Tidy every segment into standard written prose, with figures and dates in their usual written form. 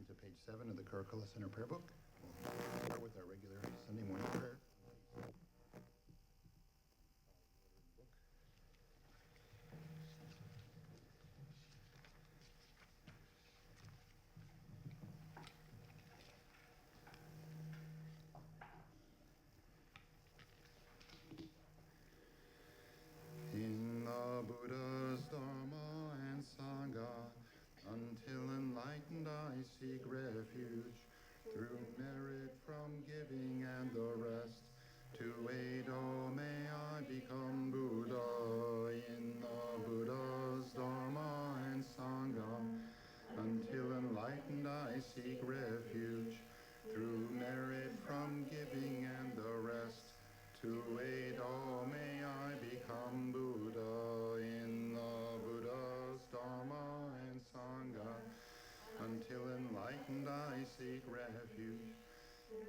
Turn to page 7 of the Kurukulla Center Prayer Book. We'll start with our regular Sunday morning prayer. In the Buddha's Dharma and Sangha, until enlightened I seek refuge, through merit from giving and the rest. To aid, oh, may I become Buddha. In the Buddha's Dharma and Sangha, until enlightened I seek refuge, through merit from giving and the rest. To aid, oh, may I become Buddha. In the Buddha's Dharma and Sangha, until enlightened I seek refuge,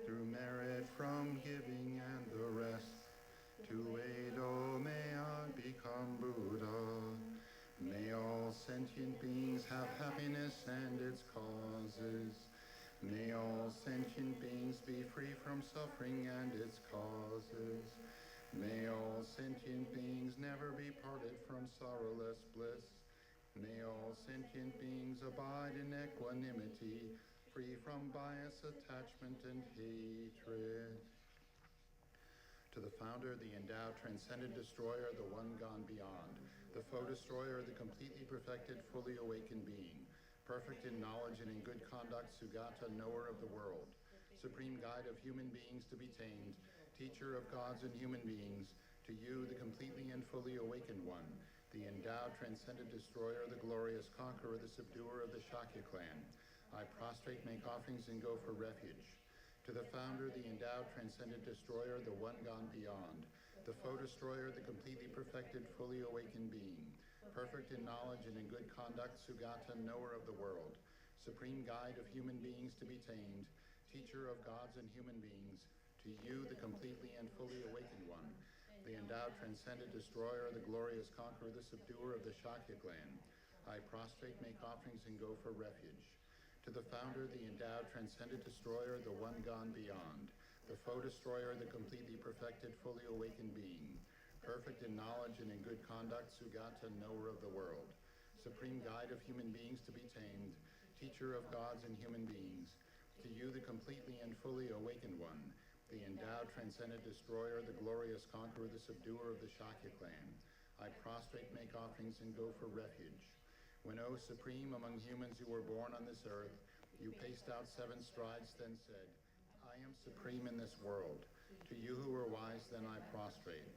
through merit from giving and the rest. To aid, oh, may I become Buddha. May all sentient beings have happiness and its causes. May all sentient beings be free from suffering and its causes. May all sentient beings never be parted from sorrowless bliss. May all sentient beings abide in equanimity, free from bias, attachment, and hatred. To the founder, the endowed, transcendent destroyer, the one gone beyond, the foe destroyer, the completely perfected, fully awakened being, perfect in knowledge and in good conduct, Sugata, knower of the world, supreme guide of human beings to be tamed, teacher of gods and human beings, to you, the completely and fully awakened one, the endowed, transcendent destroyer, the glorious conqueror, the subduer of the Shakya clan, I prostrate, make offerings, and go for refuge. To the founder, the endowed, transcendent destroyer, the one gone beyond, the foe destroyer, the completely perfected, fully awakened being, perfect in knowledge and in good conduct, Sugata, knower of the world, supreme guide of human beings to be tamed, teacher of gods and human beings, to you, the completely and fully awakened one, the endowed, transcendent destroyer, the glorious conqueror, the subduer of the Shakya clan, I prostrate, make offerings, and go for refuge. To the founder, the endowed, transcendent destroyer, the one gone beyond, the foe destroyer, the completely perfected, fully awakened being, perfect in knowledge and in good conduct, Sugata, knower of the world, supreme guide of human beings to be tamed, teacher of gods and human beings, to you, the completely and fully awakened one, the endowed, transcendent destroyer, the glorious conqueror, the subduer of the Shakya clan, I prostrate, make offerings, and go for refuge. When, O supreme among humans who were born on this earth, you paced out 7 strides, then said, I am supreme in this world. To you who are wise, then I prostrate.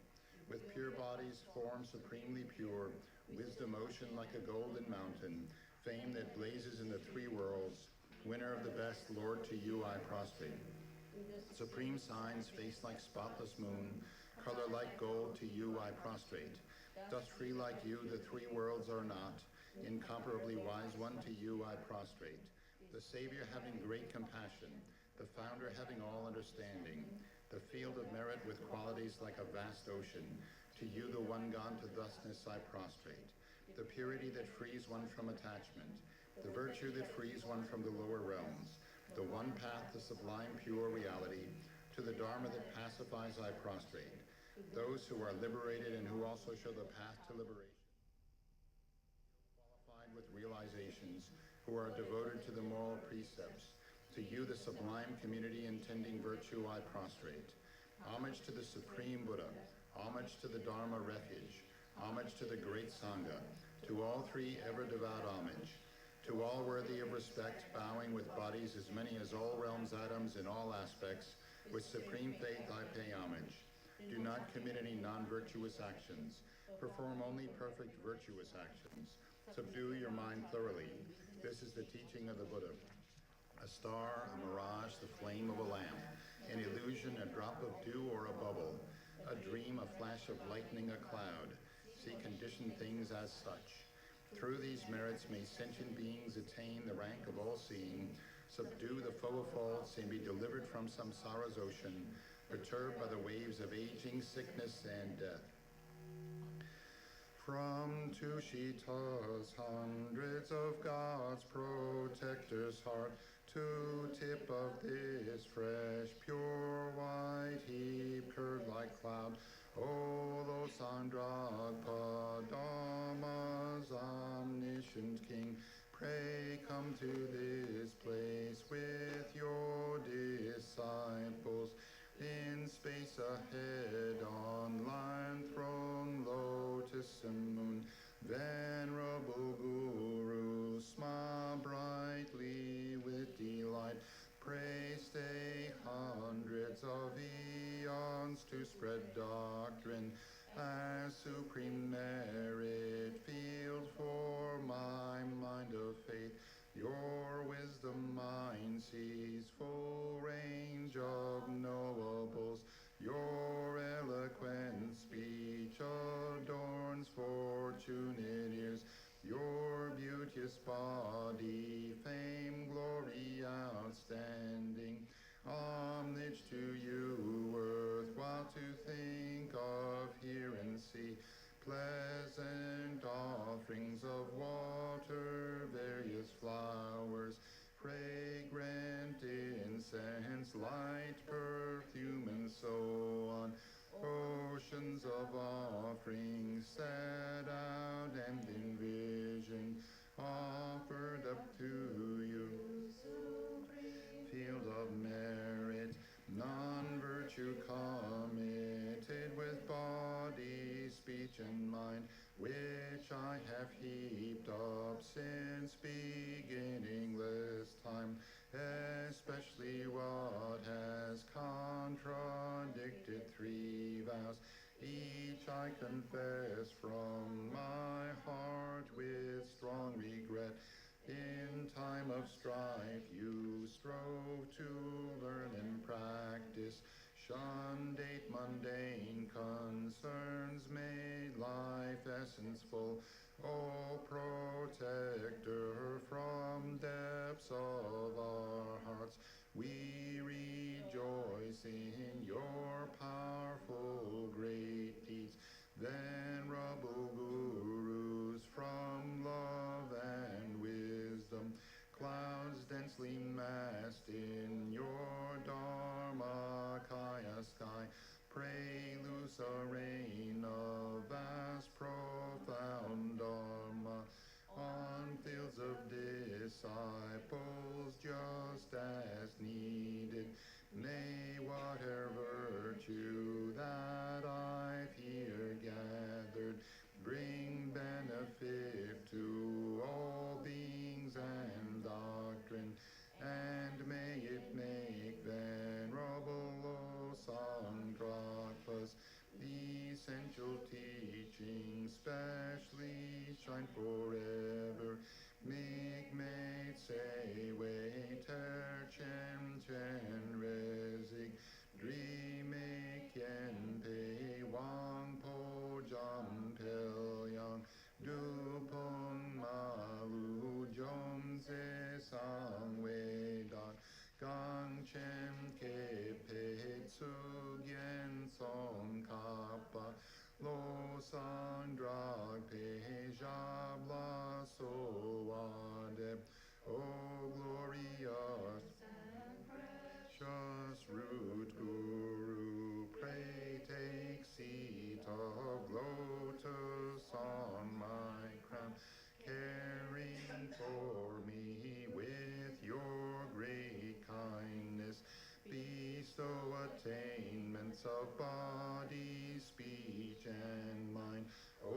With pure bodies, form supremely pure, wisdom ocean like a golden mountain, fame that blazes in the 3 worlds, winner of the best, Lord, to you I prostrate. Supreme signs, face like spotless moon, color like gold, to you I prostrate. Dust free like you, the 3 worlds are not, incomparably wise one, to you I prostrate. The Savior having great compassion, the Founder having all understanding, the field of merit with qualities like a vast ocean, to you the one gone to thusness I prostrate. The purity that frees one from attachment, the virtue that frees one from the lower realms, the one path to sublime pure reality, to the Dharma that pacifies I prostrate. Those who are liberated and who also show the path to liberation, qualified with realizations, who are devoted to the moral precepts, to you the sublime community intending virtue I prostrate. Homage to the Supreme Buddha, homage to the Dharma refuge, homage to the great Sangha, to all 3 ever devout homage, to all worthy of respect, bowing with bodies as many as all realms atoms in all aspects, with supreme faith I pay homage. Do not commit any non-virtuous actions. Perform only perfect virtuous actions. Subdue your mind thoroughly. This is the teaching of the Buddha. A star, a mirage, the flame of a lamp, an illusion, a drop of dew or a bubble, a dream, a flash of lightning, a cloud. See conditioned things as such. Through these merits may sentient beings attain the rank of all-seeing, subdue the foe of faults, and be delivered from samsara's ocean, perturbed by the waves of aging, sickness, and death. From Tushita's hundreds of God's protectors' heart to tip of this fresh, pure white heap curved like cloud. O los Andrapadamas, omniscient King, pray come to this place with your disciples. In space ahead, on lion throne, lotus and moon, venerable Guru, smile brightly with delight. Pray stay hundreds of eons to spread doctrine as supreme merit field for my mind of faith. Your wisdom mine sees full range of knowables. Your eloquent speech adorns fortunate ears. Your beauteous body, fame, glory, outstanding. Homage to you, worthwhile to think of, hear and see. Pleasant offerings of water, various flowers, fragrant incense, light perfume, and so on. Oceans of offerings set out and envisioned, offered up to you. Field of merit, non-virtue committed with body, speech, and mind, which I have heaped up since beginningless time, especially what has contradicted three vows. Each I confess from my heart with strong regret. In time of strife you strove to learn and practice, shunned eight mundane concerns, made life essence full. O protector from depths of our hearts, we rejoice in your powerful great deeds. Venerable Gurus from love and wisdom, clouds densely massed in your Dharmakaya sky, pray loose a rain of vast profound Dharma on fields of disciples just as needed. May whatever virtue that I've here gathered bring benefit to all beings and doctrine, and may it make venerable Los Andrapas the essential teaching specially shine forever. Mig made say way ter chen resig dream ken pei wang po jam pel yang du pon malu jom se sang wei dan gang chen ke pe tsu gen song kappa lo sang drag pe jabla so adeb. O glorious precious root Guru, pray take seat of lotus on my crown, caring for me with your great kindness. Bestow attainments of body, speech, and mind. O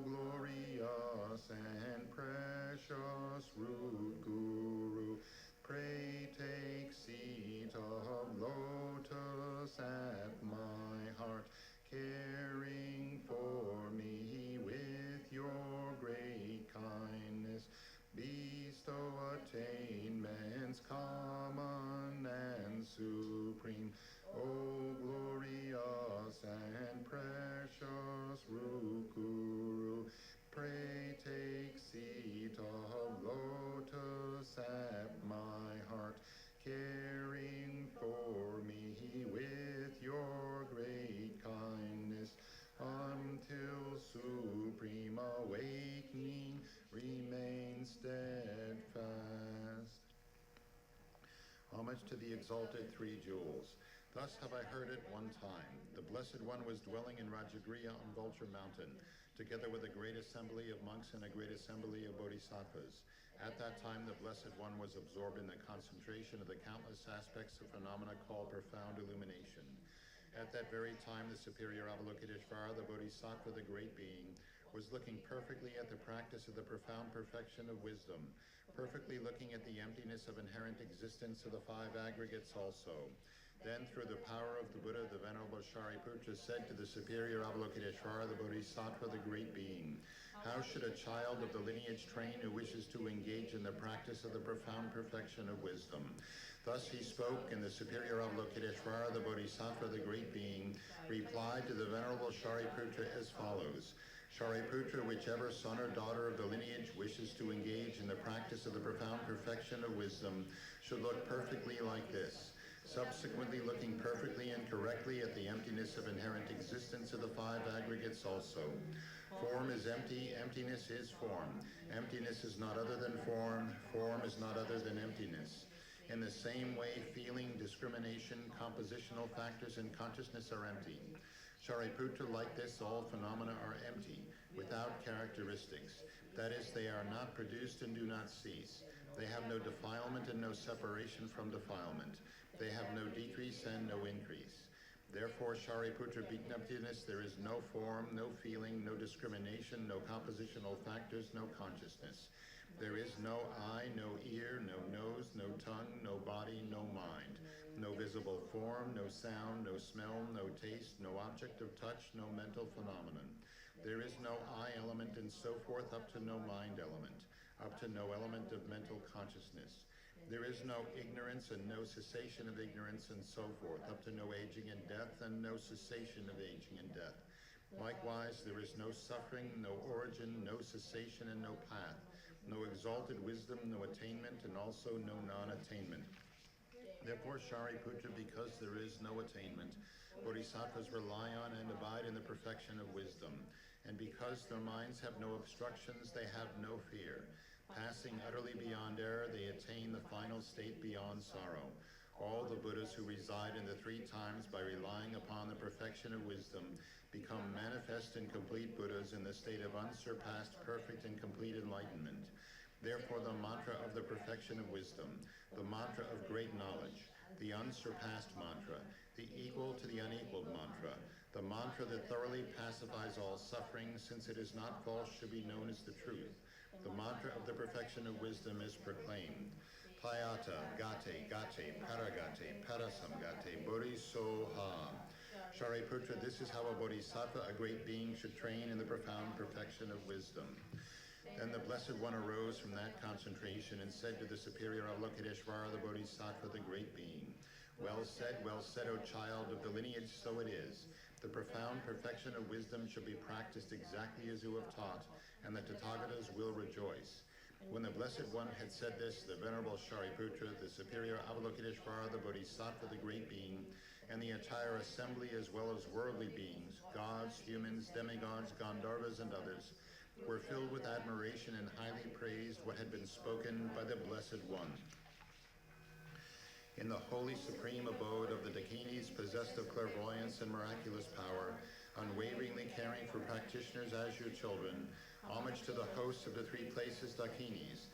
glorious and precious root Guru, pray take seat of lotus at my heart, caring for me with your great kindness. Bestow attainments common and supreme. O glorious and precious root Guru, pray take seat of lotus at my heart, caring for me with your to the exalted three jewels. Thus have I heard it one time. The Blessed One was dwelling in Rajagriha on Vulture Mountain, together with a great assembly of monks and a great assembly of bodhisattvas. At that time, the Blessed One was absorbed in the concentration of the countless aspects of phenomena called profound illumination. At that very time, the superior Avalokiteshvara, the Bodhisattva, the great being, was looking perfectly at the practice of the profound perfection of wisdom, perfectly looking at the emptiness of inherent existence of the five aggregates also. Then, through the power of the Buddha, the Venerable Shariputra said to the superior Avalokiteshvara, the Bodhisattva, the great being, how should a child of the lineage train who wishes to engage in the practice of the profound perfection of wisdom? Thus he spoke, and the superior Avalokiteshvara, the Bodhisattva, the great being, replied to the Venerable Shariputra as follows. Shariputra, whichever son or daughter of the lineage wishes to engage in the practice of the profound perfection of wisdom should look perfectly like this. Subsequently looking perfectly and correctly at the emptiness of inherent existence of the five aggregates also. Form is empty, emptiness is form. Emptiness is not other than form is not other than emptiness. In the same way, feeling, discrimination, compositional factors, and consciousness are empty. Shariputra, like this, all phenomena are empty, without characteristics. That is, they are not produced and do not cease. They have no defilement and no separation from defilement. They have no decrease and no increase. Therefore, Shariputra, being emptiness, there is no form, no feeling, no discrimination, no compositional factors, no consciousness. There is no eye, no ear, no nose, no tongue, no body, no mind. No visible form, no sound, no smell, no taste, no object of touch, no mental phenomenon. There is no I element and so forth up to no mind element, up to no element of mental consciousness. There is no ignorance and no cessation of ignorance and so forth, up to no aging and death and no cessation of aging and death. Likewise, there is no suffering, no origin, no cessation and no path, no exalted wisdom, no attainment, and also no non-attainment. Therefore, Shariputra, because there is no attainment, bodhisattvas rely on and abide in the perfection of wisdom. And because their minds have no obstructions, they have no fear. Passing utterly beyond error, they attain the final state beyond sorrow. All the Buddhas who reside in the three times by relying upon the perfection of wisdom become manifest and complete Buddhas in the state of unsurpassed, perfect, and complete enlightenment. Therefore, the mantra of the perfection of wisdom, the mantra of great knowledge, the unsurpassed mantra, the equal to the unequaled mantra, the mantra that thoroughly pacifies all suffering, since it is not false, should be known as the truth. The mantra of the perfection of wisdom is proclaimed. Tayata, gate, gate, paragate, parasamgate, bodhisoha. Shariputra, this is how a bodhisattva, a great being, should train in the profound perfection of wisdom. Then the Blessed One arose from that concentration and said to the superior Avalokiteshvara, the Bodhisattva, the great being, well said, O child of the lineage, so it is. The profound perfection of wisdom shall be practiced exactly as you have taught, and the Tathagatas will rejoice. When the Blessed One had said this, the Venerable Shariputra, the superior Avalokiteshvara, the Bodhisattva, the great being, and the entire assembly, as well as worldly beings, gods, humans, demigods, Gandharvas, and others, were filled with admiration and highly praised what had been spoken by the Blessed One. In the holy supreme abode of the Dakinis, possessed of clairvoyance and miraculous power, unwaveringly caring for practitioners as your children, homage to the hosts of the three places Dakinis.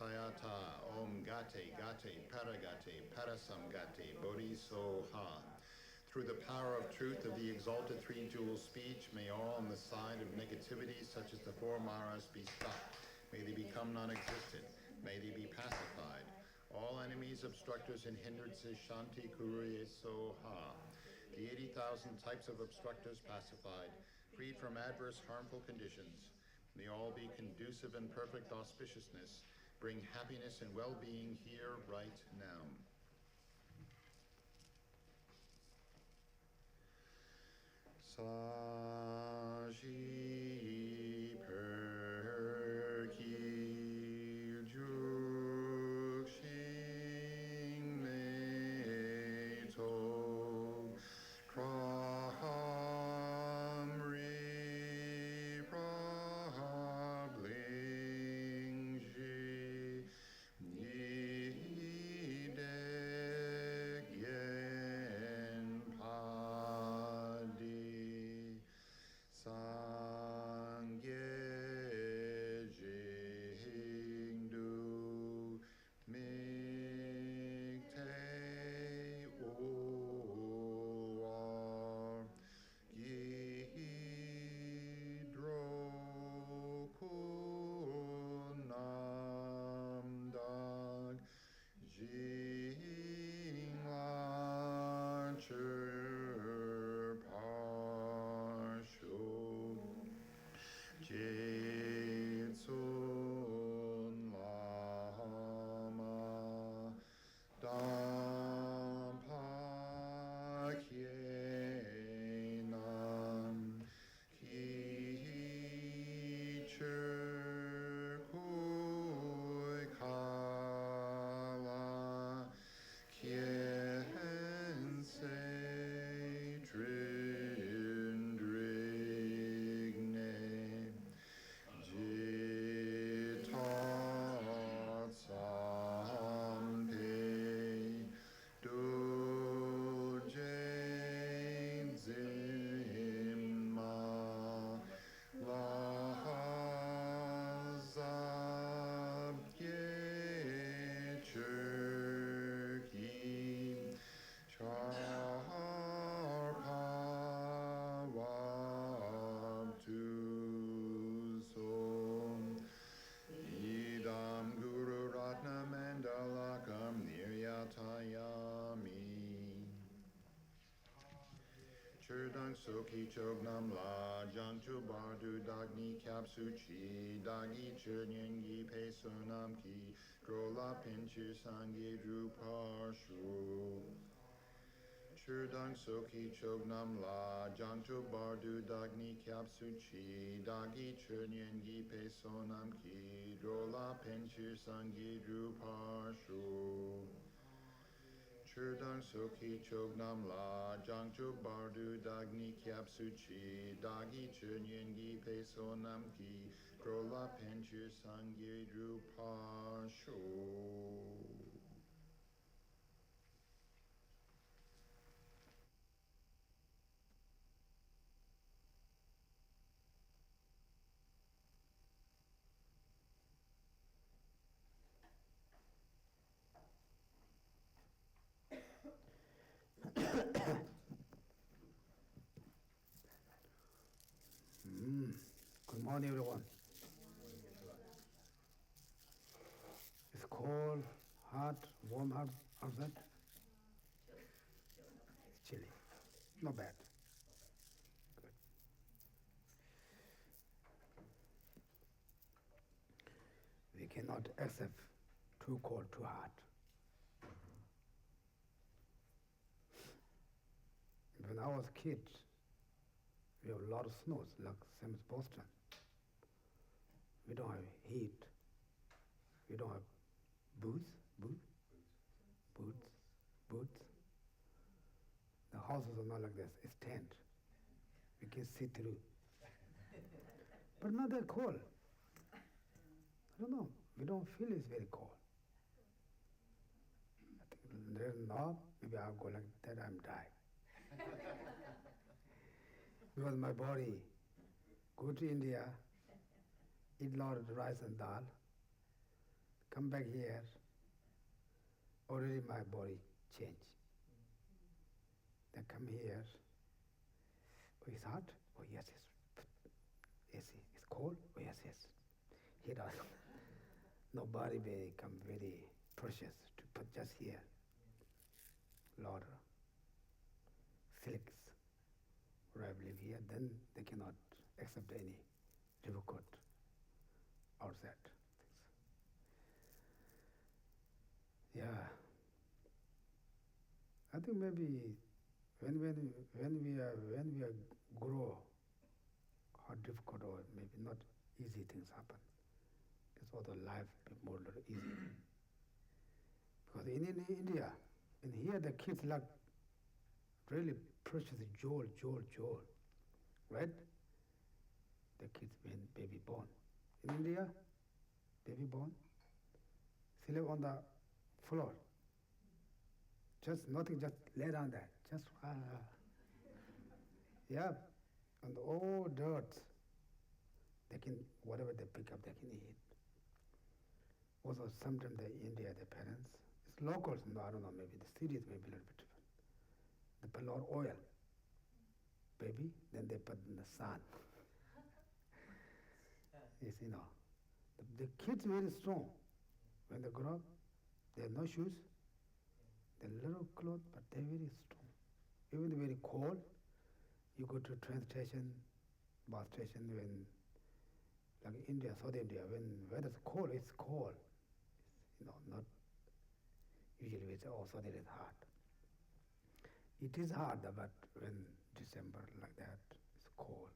Tayata, Om Gate, Gate, Paragate, Parasamgate, Bodhisoha. Through the power of truth of the exalted three-jewel speech, may all on the side of negativity, such as the four Maras, be stopped. May they become non-existent. May they be pacified. All enemies, obstructors, and hindrances, Shanti Kuruye Soha. The 80,000 types of obstructors pacified, freed from adverse, harmful conditions. May all be conducive and perfect auspiciousness. Bring happiness and well-being here, right now. Saji perki jukshin Cherdang soki chognam la jangchu bardu dagni kapsu chi dagi chernyen yi pe sonam ki grola pinchu sangi drupa shu. Cherdang soki chognam la jangchu bardu dagni kapsu chi dagi chernyen yi pe sonam ki grola pinchu sangi drupa shu. Cherdang soki chognam la jangcho bardu dagni kyapsu chi dagi chernyen gi pe sonam ki krola penchu sangye drupa sho. Good morning, everyone. It's cold, hot, warm outside. It's chilly. Not bad. Good. We cannot accept too cold, too hot. When I was a kid, we have a lot of snows, like same as Boston. We don't have heat. We don't have boots. The houses are not like this. It's tent. We can see through. But not that cold. I don't know. We don't feel it's very cold. I think there's now, maybe I'll go like that, I'm die. Because my body, go to India, eat a lot of rice and dal, come back here, already my body changed. Then come here, oh, it's hot? Oh, yes, yes. It's cold? Oh, yes. Heat us. No body become very precious to put just here. Lot of silks. Where I live here, then they cannot accept any difficult outside things. Yeah. I think maybe when we are grow, how difficult or maybe not easy things happen. It's all the life be more easy. Because in India, in here the kids like really precious jewel, right? The kids when baby born. In India, baby born, sleep on the floor. Just nothing, just lay down there. Just yeah, and all dirt. They can whatever they pick up, they can eat. Also, sometimes the India, the parents, it's locals. No, I don't know. Maybe the cities may be a little bit different. They put a lot of oil, baby. Then they put in the sun. Yes, the kids very strong. When they grow up, they have no shoes. They're little clothes, but they're very strong. Even very cold, you go to train station, bus station, when, like India, South India, when weather's cold, it's cold. It's, not usually we say, oh, South India is hot. It is hard, but when December like that, it's cold.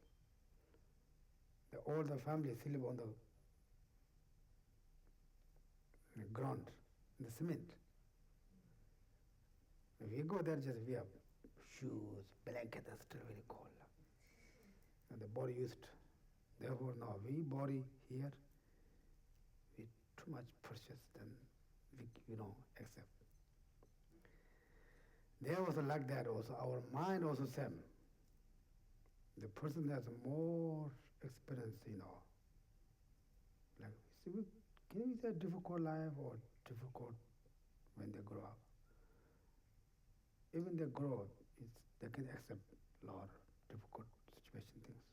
All the family sleep on the ground, in the cement. If we go there, just we have shoes, blanket, that's still very cold. And the body used. Therefore, now we body here, we too much precious than we accept. They also like that also. Our mind also same. The person has more experience, like, can we say difficult life or difficult when they grow up? Even they grow up, they can accept a lot of difficult situation things.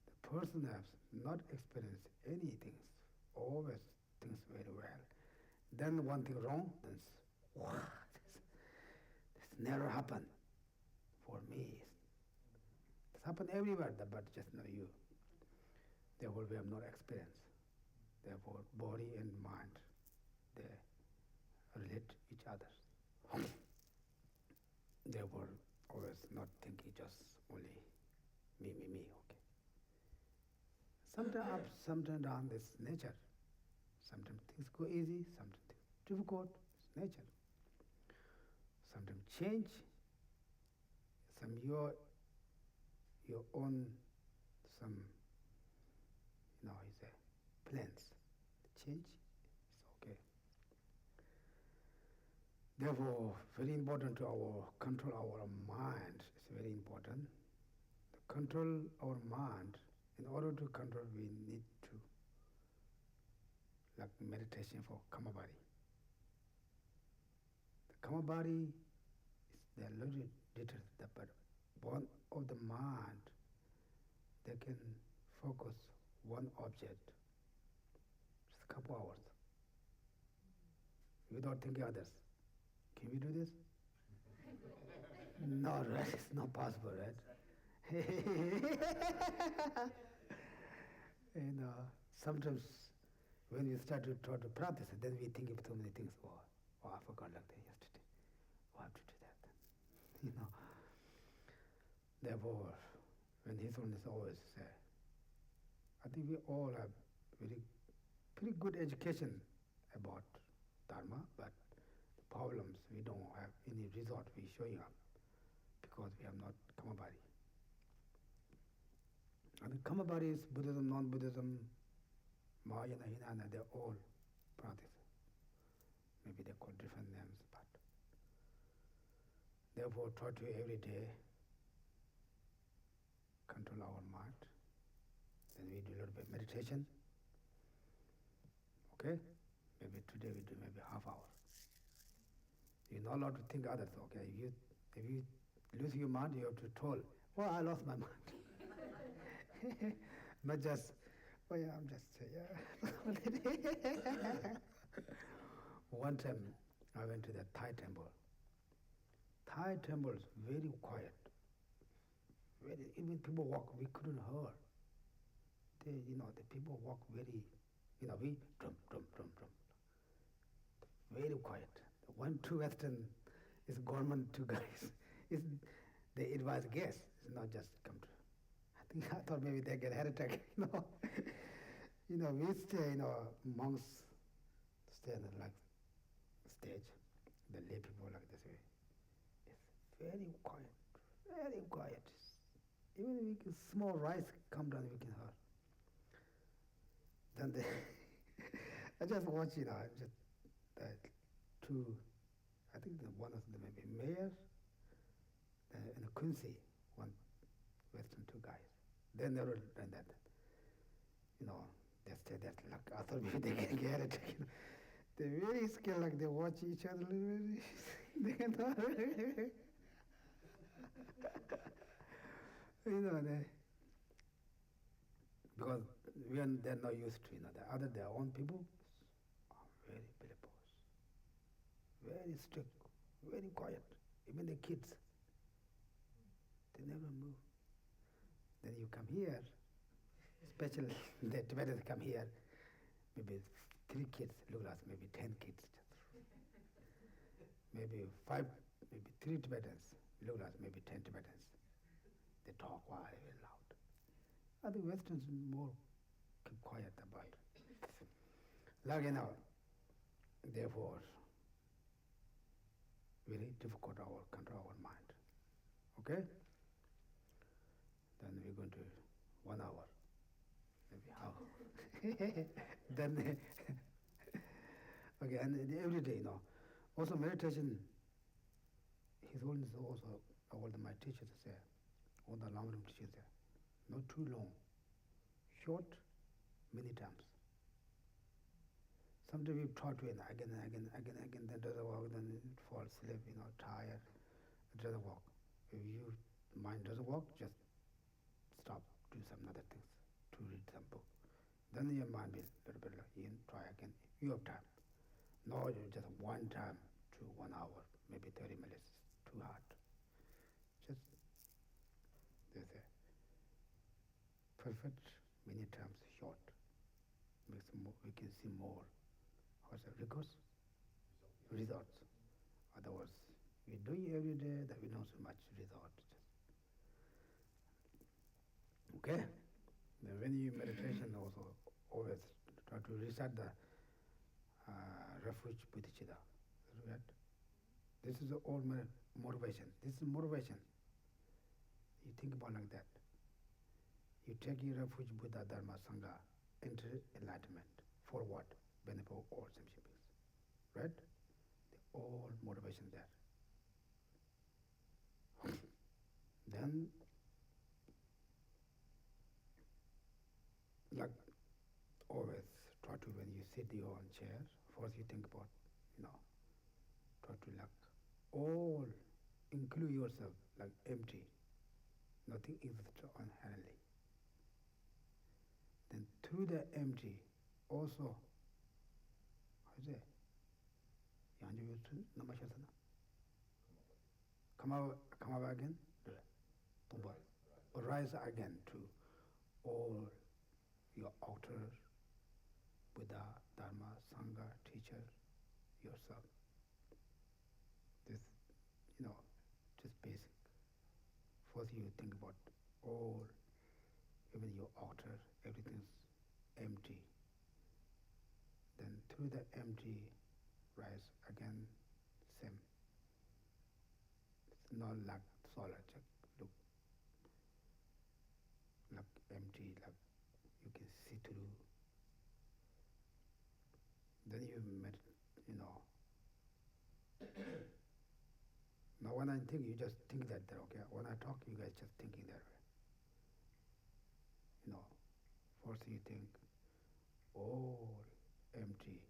The person has not experienced anything, always things very well. Then one thing wrong, and wow, this never happened for me. happen everywhere, but just not you. Therefore, we have no experience. Therefore, body and mind, they relate each other. Therefore, always not thinking just only me, okay. Sometimes up, sometimes down, this nature. Sometimes things go easy, sometimes things difficult, it's nature. Sometimes change, some your own some is a plans. Change, it's okay. Therefore, very important to our control our mind. It's very important. To control our mind. In order to control, we need to like meditation for Kamabari. The Kamabari is the little details, but one of the mind, they can focus one object just a couple hours without thinking others. Can we do this? No, right? It's not possible, right? Sometimes when we start to try to practice, then we think of so many things. Oh, I forgot like that yesterday. Oh, I have to do that. You know. Therefore, when his Holiness always say, I think we all have pretty good education about Dharma, but the problems we don't have any result we showing up because we have not Kamabari. And the Kamabari is Buddhism, non-Buddhism, Mahayana, Hinayana, they're all practice. Maybe they call different names, but therefore try to every day control our mind. Then we do a little bit meditation. Okay? Maybe today we do maybe half hour. You're not allowed to think others, okay? If you lose your mind, you have to tell, well, I lost my mind. Not just, oh yeah, I'm just, yeah. One time I went to the Thai temple. Thai temple is very quiet. Even people walk, we couldn't hear. The people walk very, we drum. Very quiet. One, two Western is government, two guys. They advise guests. It's not just come to. I thought maybe they get heart attack. We stay. Monks stay on the stage. The lay people like this way. It's very quiet, very quiet. Even we can small rice come down, we can hear. Then I just watch. Just two. I think one of them maybe mayor and a Quincy, one Western, two guys. They never done that. They stay that like I thought maybe they can get it. They're very skilled, like they watch each other. They can because they're not used to, their own people are very believers, very strict, very quiet. Even the kids, they never move. Then you come here, especially the Tibetans come here, maybe 3 kids look like maybe 10 kids. Maybe 5, maybe 3 Tibetans look like maybe 10 Tibetans. They talk very loud. I think Westerns more keep quiet about it. Therefore, very difficult to control our mind. Okay? Then we're going to 1 hour, maybe how. Then, okay, and every day, Also meditation, His Holiness also, all my teachers say, all the long-term teachers say, not too long, short, many times. Sometimes we try to again, then doesn't work, then it falls asleep, tired, it doesn't work. If your mind doesn't work, just stop, do some other things, to read some book. Then your mind will a little bit try again. You have time. No, you just one time to 1 hour, maybe 30 minutes, too hard. Just, they say, perfect, many times short. Makes more, we can see more. What's the records? Results. Otherwise, we do it every day that we don't so much result. Okay? Then when you meditation also always try to reset the refuge bodhicitta. Right? This is the all motivation. This is motivation. You think about like that. You take your refuge Buddha, Dharma, Sangha, enter enlightenment. For what? Benefit of all sentient beings. Right? The all motivation there. Then, like always, try to, when you sit your own chair, first you think about, try to like all, include yourself like empty. Nothing is unhandly. Then through the empty, also, how is it? Come up again. Rise again to all your outer Buddha, Dharma, Sangha, teacher, yourself. This, just basic. First you think about all, even your outer, everything's empty. Then through the empty, rise again, same. It's not like solid, look, like empty, like you can see through. Then you Now when I think, you just think that, okay? When I talk, you guys just thinking that way. First you think, all empty.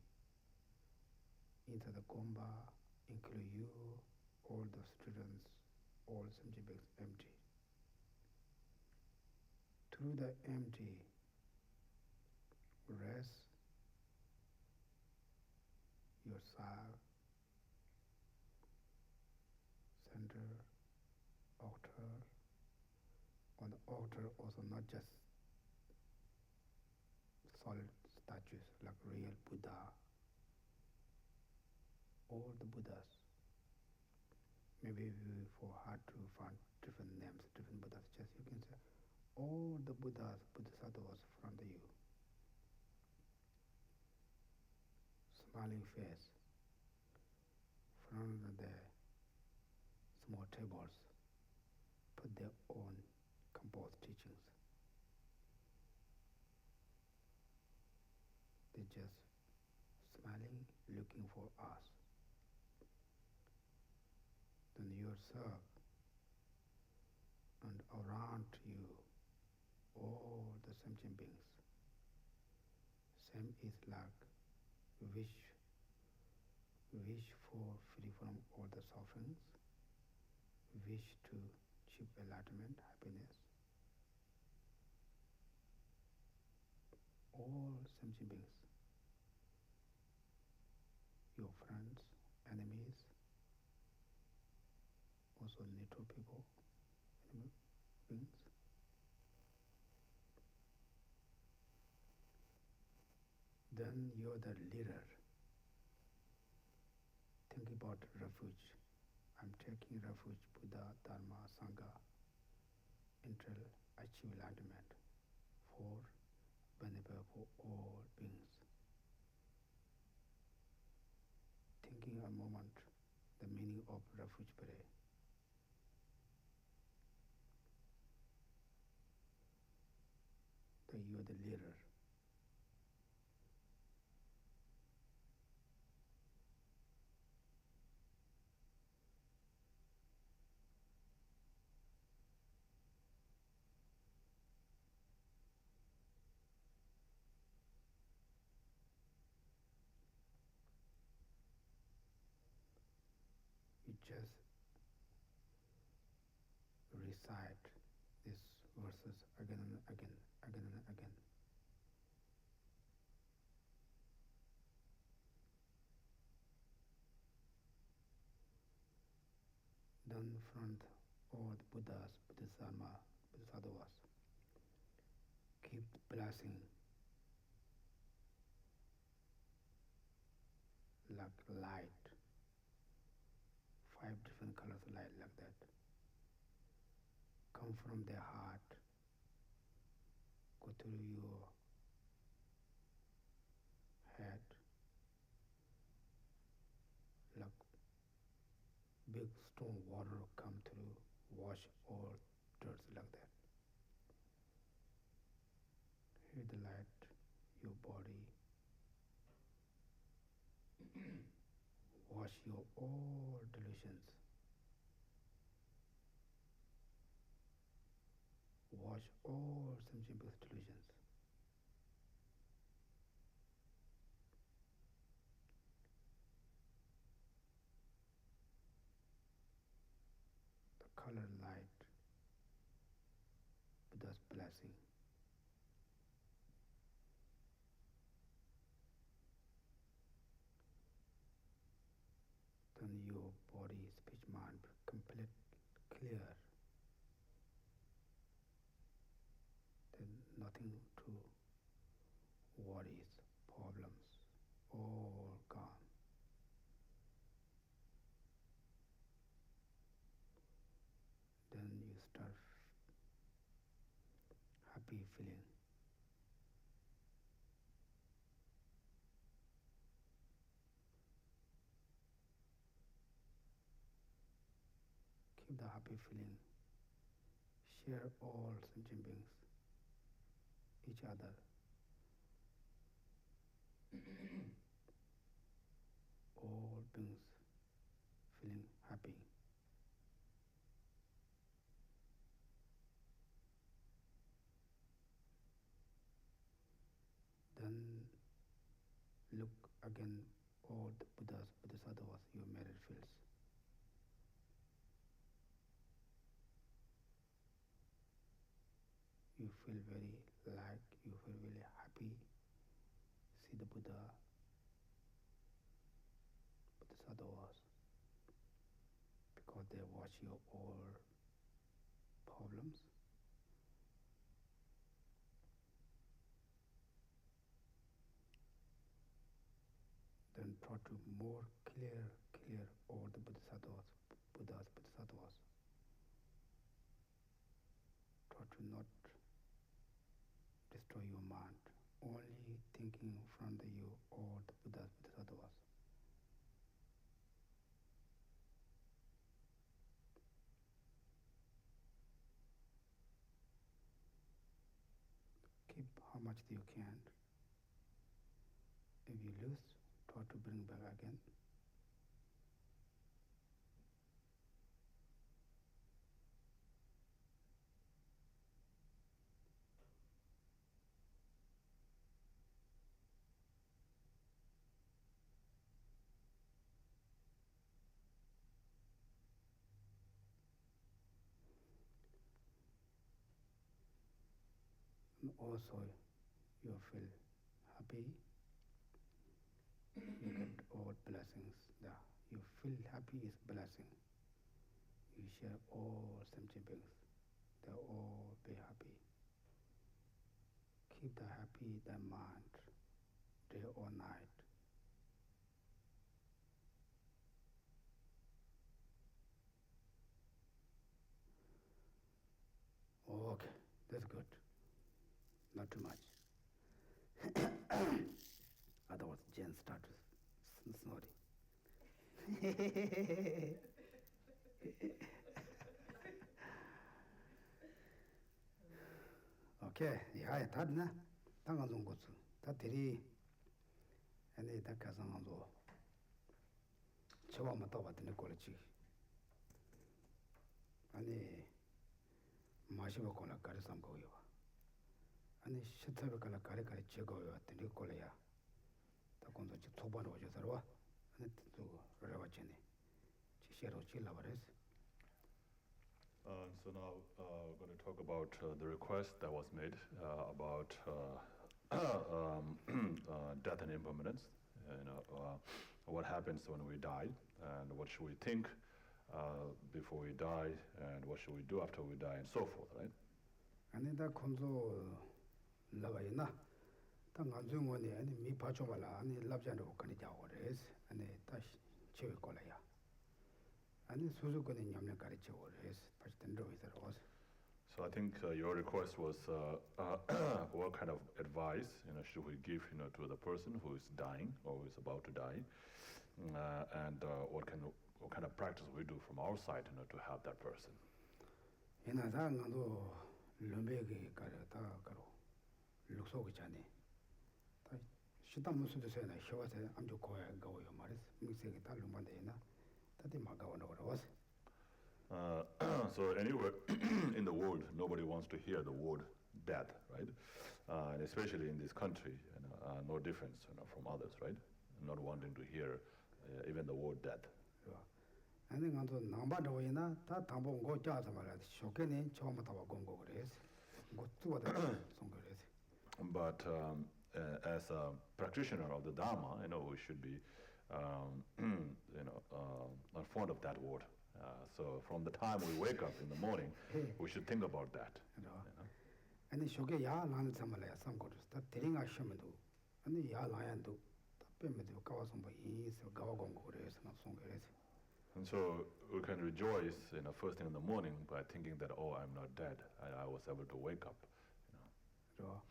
Into the Gomba, include you, all the students, all sentient empty. Through the empty, rest yourself, center, altar. On the altar also not just solid statues like real Buddha, all the Buddhas. Maybe for hard to find different names, different Buddhas, just you can say all the Buddhas, Bodhisattvas front of you. Smiling face, front of the small tables, put their own composed teachings. They're just smiling, looking for us. Then yourself and around you, all the sentient beings. Same is like wish for free from all the sufferings, wish to achieve enlightenment, happiness. All sentient beings, your friends, enemies, also neutral people, beings. Then you're the leader. Think about refuge. I'm taking refuge, Buddha, Dharma, Sangha, until I achieve enlightenment for benefit for all beings. Thinking a moment, the meaning of refuge prayer. That you're the leader. You just recite these verses again and again, again and again. Then front all the Buddhas, Bodhisattvas, Bodhisattvas. blessing like light, 5 different colors of light like that, come from their heart, go through your head, like big stone water come through, wash all dirt like that. Here the light, your body, wash your all delusions, wash all sensual delusions. The color light, Buddha's blessing. Then your body, speech, mind complete clear. Then nothing to worries, problems, all gone. Then you start happy feeling. Keep the happy feeling. Share all sentient beings, each other. All beings feeling happy. Then look again all the Buddhas, Bodhisattvas, your merit fields. You feel very you feel very happy. See the Buddha, Bodhisattvas, because they watch your all problems. Then try to more clear all the Bodhisattvas, Buddhas, Bodhisattvas. Try to not destroy your mind, only thinking from the you all the Buddhas, Bodhisattvas. Keep how much you can. If you lose, try to bring back again. And also, you feel happy. You get all blessings. You feel happy is blessing. You share all sentient beings. They all be happy. Keep the happy, the mind, day or night. Okay, that's good. Not too much. Otherwise, Jen starts snorting. Okay, yeah, that's na. Tangan zong gutsu. That diri, and they that kazan zo. Chewa mata wat ne kolechi. Ani mashiba kola kare sam go yo. Ani shitsabe kala kare chego yo tene koleya. Ta konzo chi tsoban rojo sarwa. Ani tu rewa chene. Chi shero chi lavares. So now we're going to talk about the request that was made about death and impermanence. What happens when we die, and what should we think before we die, and what should we do after we die, and so forth, right? Ani da konzo 라바이나 당한 중원에 아니 미 파초발라 아니 랍잔도 거니 자오레스 아니 다시 치고 걸어야 아니 수수권에 냠냠 가르쳐 오레스 다시 된다고 있어요. So I think your request was what kind of advice should we give to the person who is dying or who is about to die, and what kind of practice we do from our side to help that person. 이나다 나도 lumbe기 가르다 가로 룩소기 전에 다 시담 무슨도 세나 쉬어서 암주 고야 가고요 말이스 미세기 다 lum반데나 다들 막아오는 거라서. So anywhere in the world, nobody wants to hear the word death, right? And especially in this country, no difference from others, right? Not wanting to hear even the word death. 아니 나도 남바도이나 다 담보 거 짜서 말이야. 쇼케는 처음부터 공고 그래서 뭐 두어다 송거래서. But as a practitioner of the Dharma, we should be, not fond of that word. So from the time we wake up in the morning, we should think about that. 아니 쇼게 야 나는 참말이야. 상거래서 다 데링 하시면도 아니 야 나야도 답변도 가와서 뭐 이서 가와 공고 그래서 나 송거래서. And so we can rejoice, first thing in the morning by thinking that, oh, I'm not dead. I was able to wake up. So,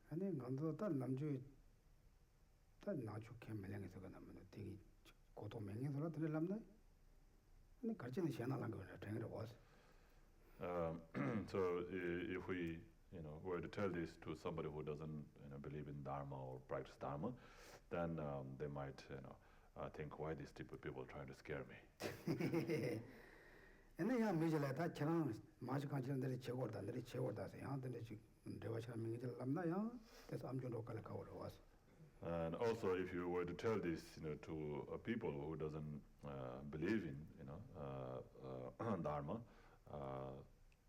아니 난도 다 남주 다 나주 캠meling에서 그나면 되게 고통 명령서로 들을람나. 아니 가르치는 시간을 거는 되는 거 was. So if we, were to tell this to somebody who doesn't, believe in Dharma or practice Dharma, then they might, think, why these stupid people trying to scare me? And 야 미절에 다 저랑 마치 간절들이 제거다들이 제거다서 야들이 지금 대화처럼 미절 남나요? 그래서 암준도 갈까 오러 왔어. And also, if you were to tell this, to people who doesn't believe in, Dharma,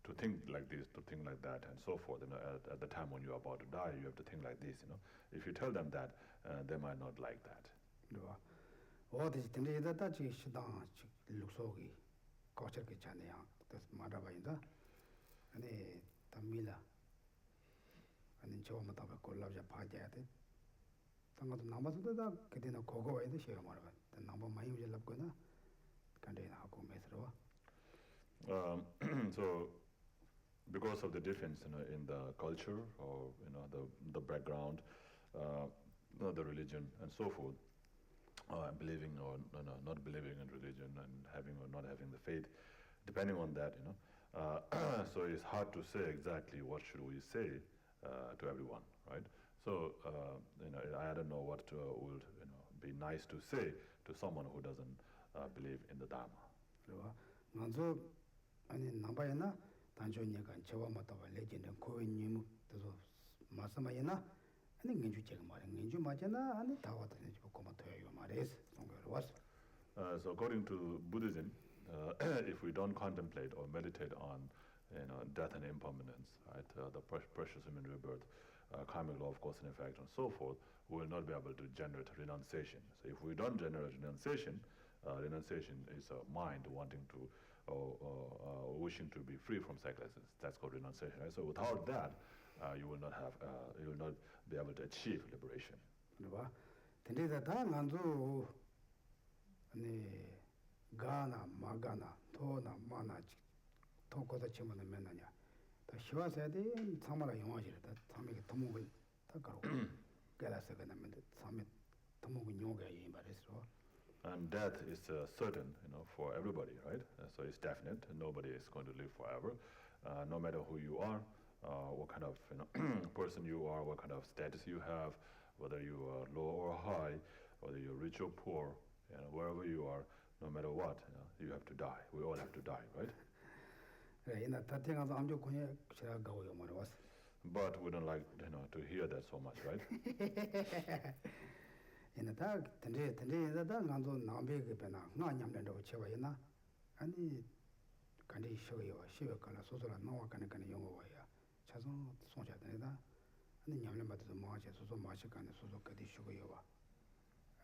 to think like this, to think like that, and so forth. At the time when you're about to die, you have to think like this. If you tell them that, they might not like that. 어디서 근데다 지 시당 룩속이 거쳐게 자네야. 그래서 말아봐인다. 아니 담밀라. 아니 저만 다 골라자 봐야 돼. 당가도 남아서다 그때는 그거 와야 돼 시험 말아. 남아 많이 우리 잡거나 간대나 하고 매스러워. So because of the difference in the culture or the background, the religion and so forth, believing or not believing in religion and having or not having the faith, depending on that, so it's hard to say exactly what should we say to everyone, right? So I don't know what would be nice to say to someone who doesn't believe in the Dharma. 먼저 아니 남바이나 단존이가 저와 맞다가 레전드 코인님 그래서 말씀하이나 아니 인주 제가 말은 인주 맞잖아 아니 다 왔더니 고마 돼요 말이스 송거로 왔어. So according to Buddhism, if we don't contemplate or meditate on death and impermanence, right, the precious human rebirth, karmic law of cause and effect, and so forth, we will not be able to generate renunciation. So if we don't generate renunciation, renunciation is a mind wanting to wishing to be free from cycles. That's called renunciation. Right? So without that, you will not be able to achieve liberation. 봐. 근데 다 난도 아니 가나 마가나 토나 마나 토고다 치면은 맨나냐. 다 쉬어서야 돼. 참마가 영화지다. 참이게 도목을 다 가로. 깨라서 그러면 참이 도목은 용어가 이 말이죠. And death is certain, for everybody, right? So it's definite. Nobody is going to live forever, no matter who you are, what kind of person you are, what kind of status you have, whether you are low or high, whether you're rich or poor, wherever you are, no matter what, you have to die. We all have to die, right? But we don't like, to hear that so much, right? 다 근데다 난도 남배게 배나 나 냠된다고 쳐봐야나 아니 간디 쉬어요 쉬어가라 소소라 나와 가는 영어 와야 차선 송자 되다 아니 냠는 받도 뭐하지 소소 마시 가는 소소 까디 쉬어요 와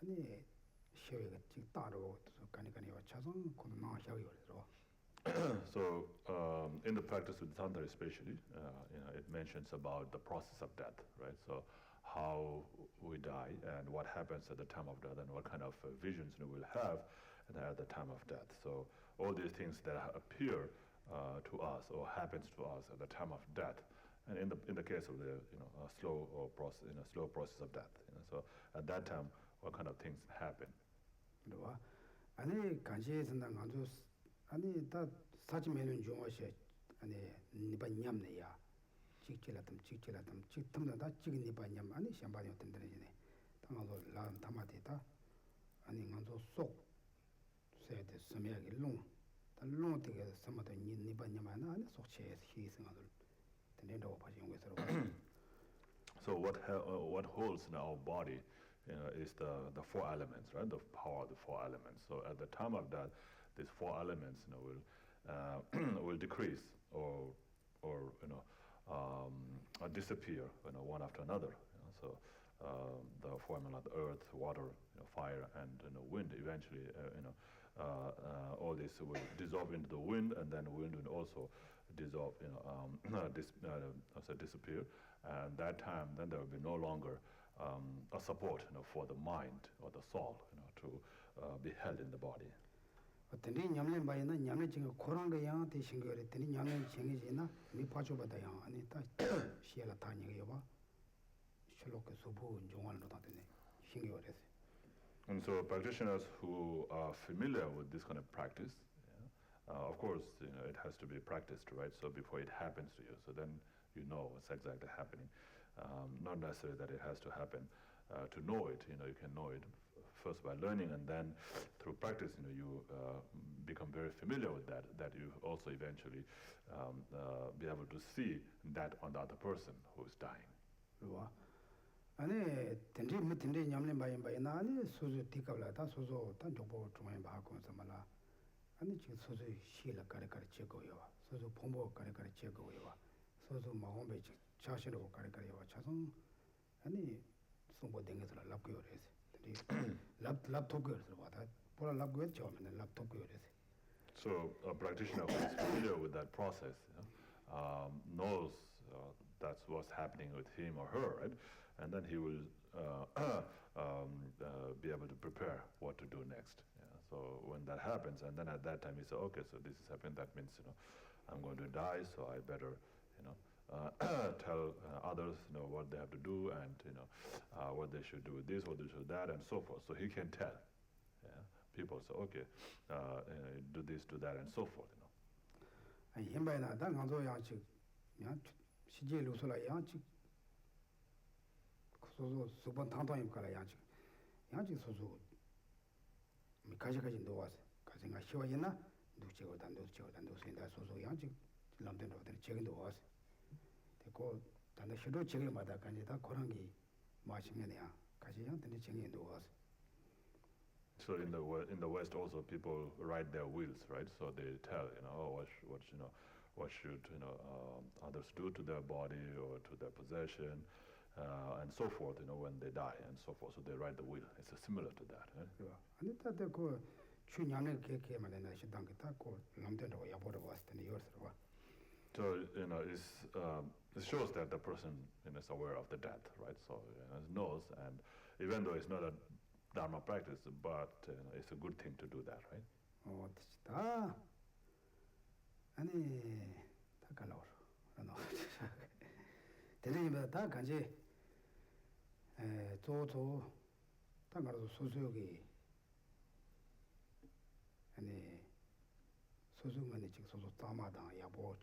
아니 쉬어가 직 따로 가는 와 차선 고도 나 쉬어요 그래서 So in the practice with Tantra especially, it mentions about the process of death, right? So how we die and what happens at the time of death and what kind of visions we'll have at the time of death. So all these things that appear to us or happens to us at the time of death, and in the case of the slow process of death, so at that time what kind of things happen? 그러와 아니 간지에서는 간주 아니 다 사지면은 중요시 아니 니바 냠네야 직질하든 직tum다 다 지금 니바 냠 아니 샴바니 어떤 데네 당하고 라 담아대다 아니 간주 속 세대 스미하게 롱 되게 섬어도 니바 냠아나 아니 속체에서 희생하들 된다고 봐지는 거서 So what holds in our body is the four elements, right? The power of the four elements. So at the time of that, these four elements will decrease or disappear one after another. So the four elements, earth, water, fire, and wind. Eventually, all this will dissolve into the wind, and then wind will also dissolve, disappear. And that time, then there will be no longer a support, for the mind or the soul, to be held in the body. 어떤데 냠는 바이나 냠는 지금 그런 거야 대신 거래 되니 냠는 생기지나 미 파줘봐다야 아니 다 시에라 다니게 봐 실로그 소부 종원으로 다 되네 신경을 해서. And so practitioners who are familiar with this kind of practice, of course, it has to be practiced, right? So before it happens to you, so then you know what's exactly happening. Not necessarily that it has to happen to know it. You can know it first by learning, and then through practice, you become very familiar with that. That you also eventually be able to see that on the other person who is dying. 아니 텐디 뭐 텐디 냠는 바이나 아니 소소 티가블라다 소소 단 정보 중앙에 바꾸면서 말라 아니 지금 소소 시라 가르가르 제거요 소소 봉보 가르가르 제거요 소소 마음에 자신으로 가르가르요 자성 아니 송보 댕겨서 랍고요 그래서 랍토고서 와다 보라 랍고요 처음에는 랍토고요 그래서. So a practitioner who is familiar with that process knows that's what's happening with him or her, right? And then he will be able to prepare what to do next. So when that happens, and then at that time he says, okay, so this is happening. That means I'm going to die, so I better tell others what they have to do and what they should do with this, what they should do that, and so forth. So he can tell. People say, okay, do this, do that, and so forth. 아니 현바이나 당 강조 양식 양 시제 루소라 양식 소소 수번 당당히 가라 양식 소소 가지가지 놓아서 가생가 쉬어있나 누치고 단도 생다 소소 양식 남된도 어디 책임 놓아서 되고 단도 쉬도 책임마다 간지다 그런 게 마시면이야 가지 양들이 책임 놓아서. So in the West also people write their wills, right? So they tell what should others do to their body or to their possession and so forth, when they die and so forth. So they write the will. It's similar to that. 아니 다들 그 추냐는 개개만 내가 시당 그 딱고 남된다고 야보러 왔을 텐데 요스로. So it shows that the person is aware of the death, right? So knows, and even though it's not a Dharma practice, but it's a good thing to do that, right? 다 아니 다 갈라오. 대리님들 다 간지 조조 땅가로 소소기 아니 소소만이 지금 소소 담아다 야보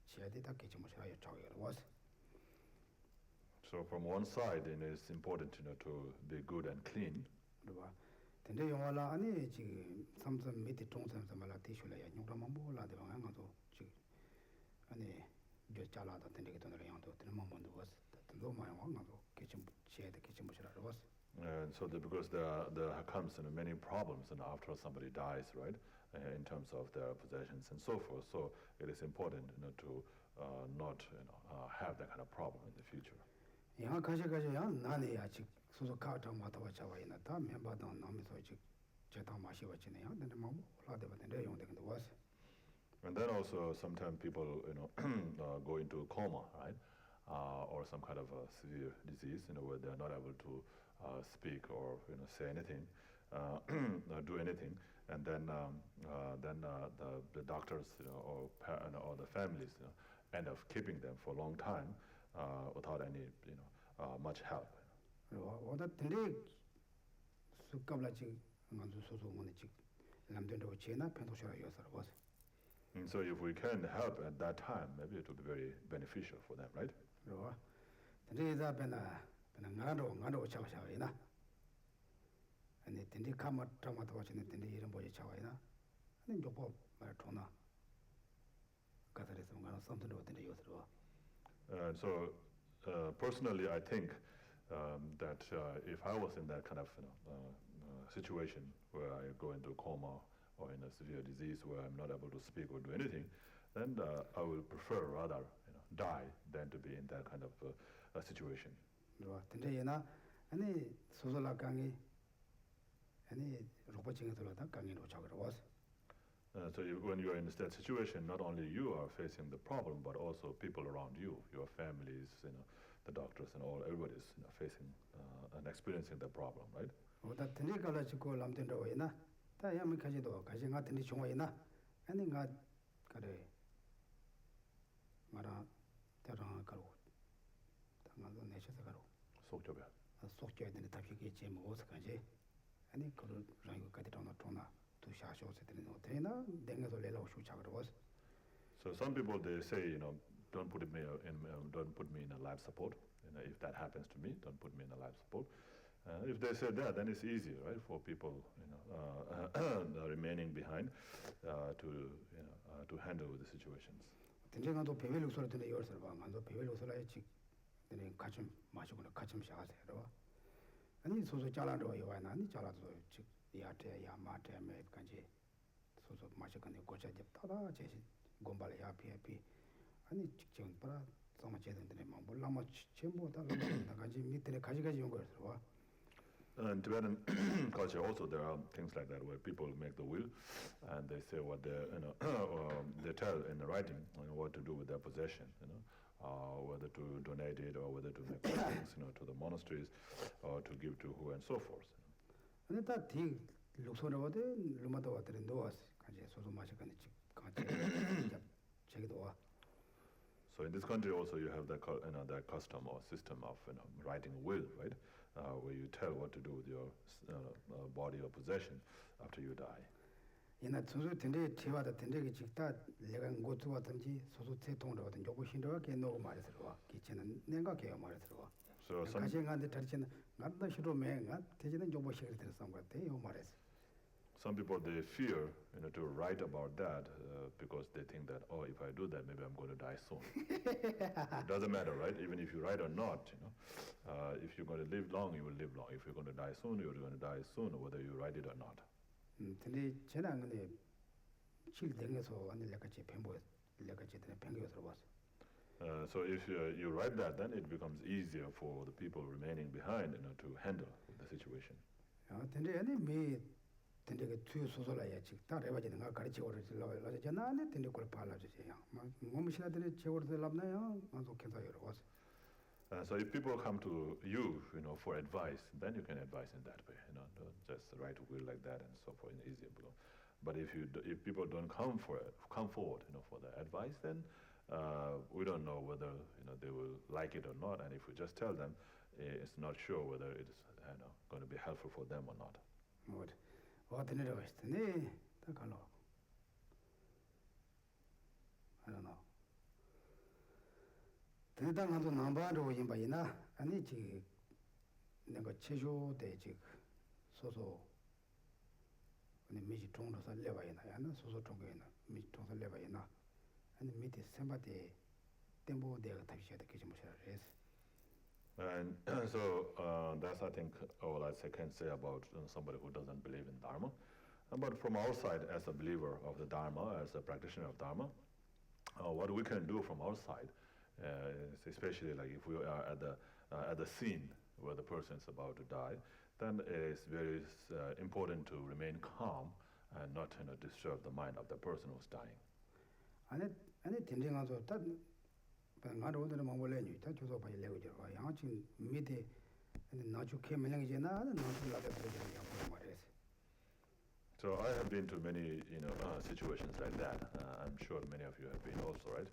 지야되다 깨지 못해야 저기로 와서. So from one side, it's important to be good and clean. 그러봐. 근데 영화라 아니 지금 삼삼 밑에 동삼삼 말라 티슈라야 용라만 몰라 되는 거도 지금 아니 저 잘라다 된게 돈을 양도 되는 mom도 was 너무 많이 와가지고 개좀 지에다 개좀 못이라 was. And so because there comes many problems after somebody dies, right? In terms of their possessions and so forth. So it is important to not have that kind of problem in the future. 양 가셔가셔야 나네야 지금 소소 카트 마타와 잡아이나 다 멤버당 남에서 즉 제당 마시고 지내야 근데 뭐 올라대고 내 용되는 거 was. And then also sometimes people, go into coma, right? Or some kind of a severe disease, where they're not able to speak or say anything, do anything, and then the doctors, or the families, end up keeping them for a long time without any, much help. 오다 들이 습관라지 만주 소소문이 직 남된다고 제나 편도셔라 요서로 와서. And so if we can help at that time, maybe it would be very beneficial for them, right? 그리고 들이다 배나 나도 차와샤이나. 아니 들이 카마 타마도 와치는 들이 이런 보지 차와이나. 아니 요거 말 통나. 가서에서 뭔가 something 들이 요서로. So personally, I think that if I was in that kind of situation where I go into coma or in a severe disease where I'm not able to speak or do anything, then I will prefer rather die than to be in that kind of a situation. 근데나 아니 소소라 강이 아니 로봇징에서라다 강이로 작으러 와서. So when you're in that situation, not only you are facing the problem, but also people around you, your families, the doctors and all, everybody's facing and experiencing the problem, right? 오다 들이 갈라지고 남된다고 이나 다 야미까지도 가지가 들이 중앙이나 아니 가 그래 말아 대랑 가로 당한도 내셔서 가로 속좁여. 속줘야 되는 답이게 제목 어디서 가지 아니 그걸 라이브까지 통나 두샤쇼스 되는 어때나 댕에서 내려오 쇼차로 와서. So some people they say don't put me in a life support. If that happens to me, don't put me in a life support. If they say that, then it's easier, right, for people remaining behind to handle the situations. 된장도 배벨로 소리 듣는 요소를 봐. 만도 배벨로 소리에 직 되는 가슴 마시고는 가슴 샤세요. 아니 소소 잘라도 요와나 아니 잘라도 직 야테 야마테 메까지 소소 마시고는 고쳐집 타다 제시 곰발 야피야피 아니 직접 봐라 정말 제대로 뭐 몰라마 전부 다 나가지 밑에 가지가지 온 거였어 봐. In Tibetan culture also there are things like that where people make the will and they say what they they tell in the writing what to do with their possession, whether to donate it or whether to make things to the monasteries or to give to who and so forth. 근데 다뒤 룩소나와데 루마도 와들은 노아스 가지 소소 마시고는 직 같이 제기도 와. So in this country also you have that that custom or system of writing a will, right, where you tell what to do with your body or possession after you die. 이나 소소 된데 제와다 된데기 직다 내가 고투 같은지 소소 태통으로 같은 요구 신도가 개노고 말해서 와. 기체는 내가 개요 말해서 와. So some 가시한테 다르지는 나도 싫어 매가 대지는 요구 시를 들었던 것 같아. 요 말해서. Some people they fear to write about that because they think that if I do that maybe I'm going to die soon. It doesn't matter, right? Even if you write or not, if you're going to live long, you will live long. If you're going to die soon, you're going to die soon, whether you write it or not. 근데 저는 근데 실등에서 아니 내가지 뱀보 내가지 되는 뱅겨서 봤어. So if you write that, then it becomes easier for the people remaining behind, to handle the situation. 근데 아니 미 근데 그 투 소설라야 즉 따라해봐지는 거 가르치고 그러지 잖아 안에 근데 그걸 발라주세요. 뭐 시나들이 제거를 랍나요? 나도 괜찮아 여러 가지. So if people come to you, for advice, then you can advise in that way. Just write a will like that and so forth, easier. But if people don't come forward, for the advice, then we don't know whether they will like it or not. And if we just tell them, it's not sure whether it's going to be helpful for them or not. What? What in it was? 네, 다 갈로. I don't know. 대당한도 남바로 임바이나 아니 지 내가 최초대 지 소소 아니 미지 통로서 레바이나 야나 소소 통거이나 미지 통서 레바이나 아니 미디 셈바데 템보 데가 타시다 계지 못하라 그래서. And so that's, I think, all I can say about somebody who doesn't believe in Dharma. But from our side, as a believer of the Dharma, as a practitioner of Dharma, what we can do from our side, especially like if we are at the scene where the person is about to die, then it's very important to remain calm and not disturb the mind of the person who's dying. 아니 딘딩아서 딱 나도 오늘 뭐 몰래니 다 줘서 봐야 레고 저 양 지금 밑에 나주 캐면이잖아 나주 라다 들어가야 말이야. So I have been to many, situations like that. I'm sure many of you have been also, right?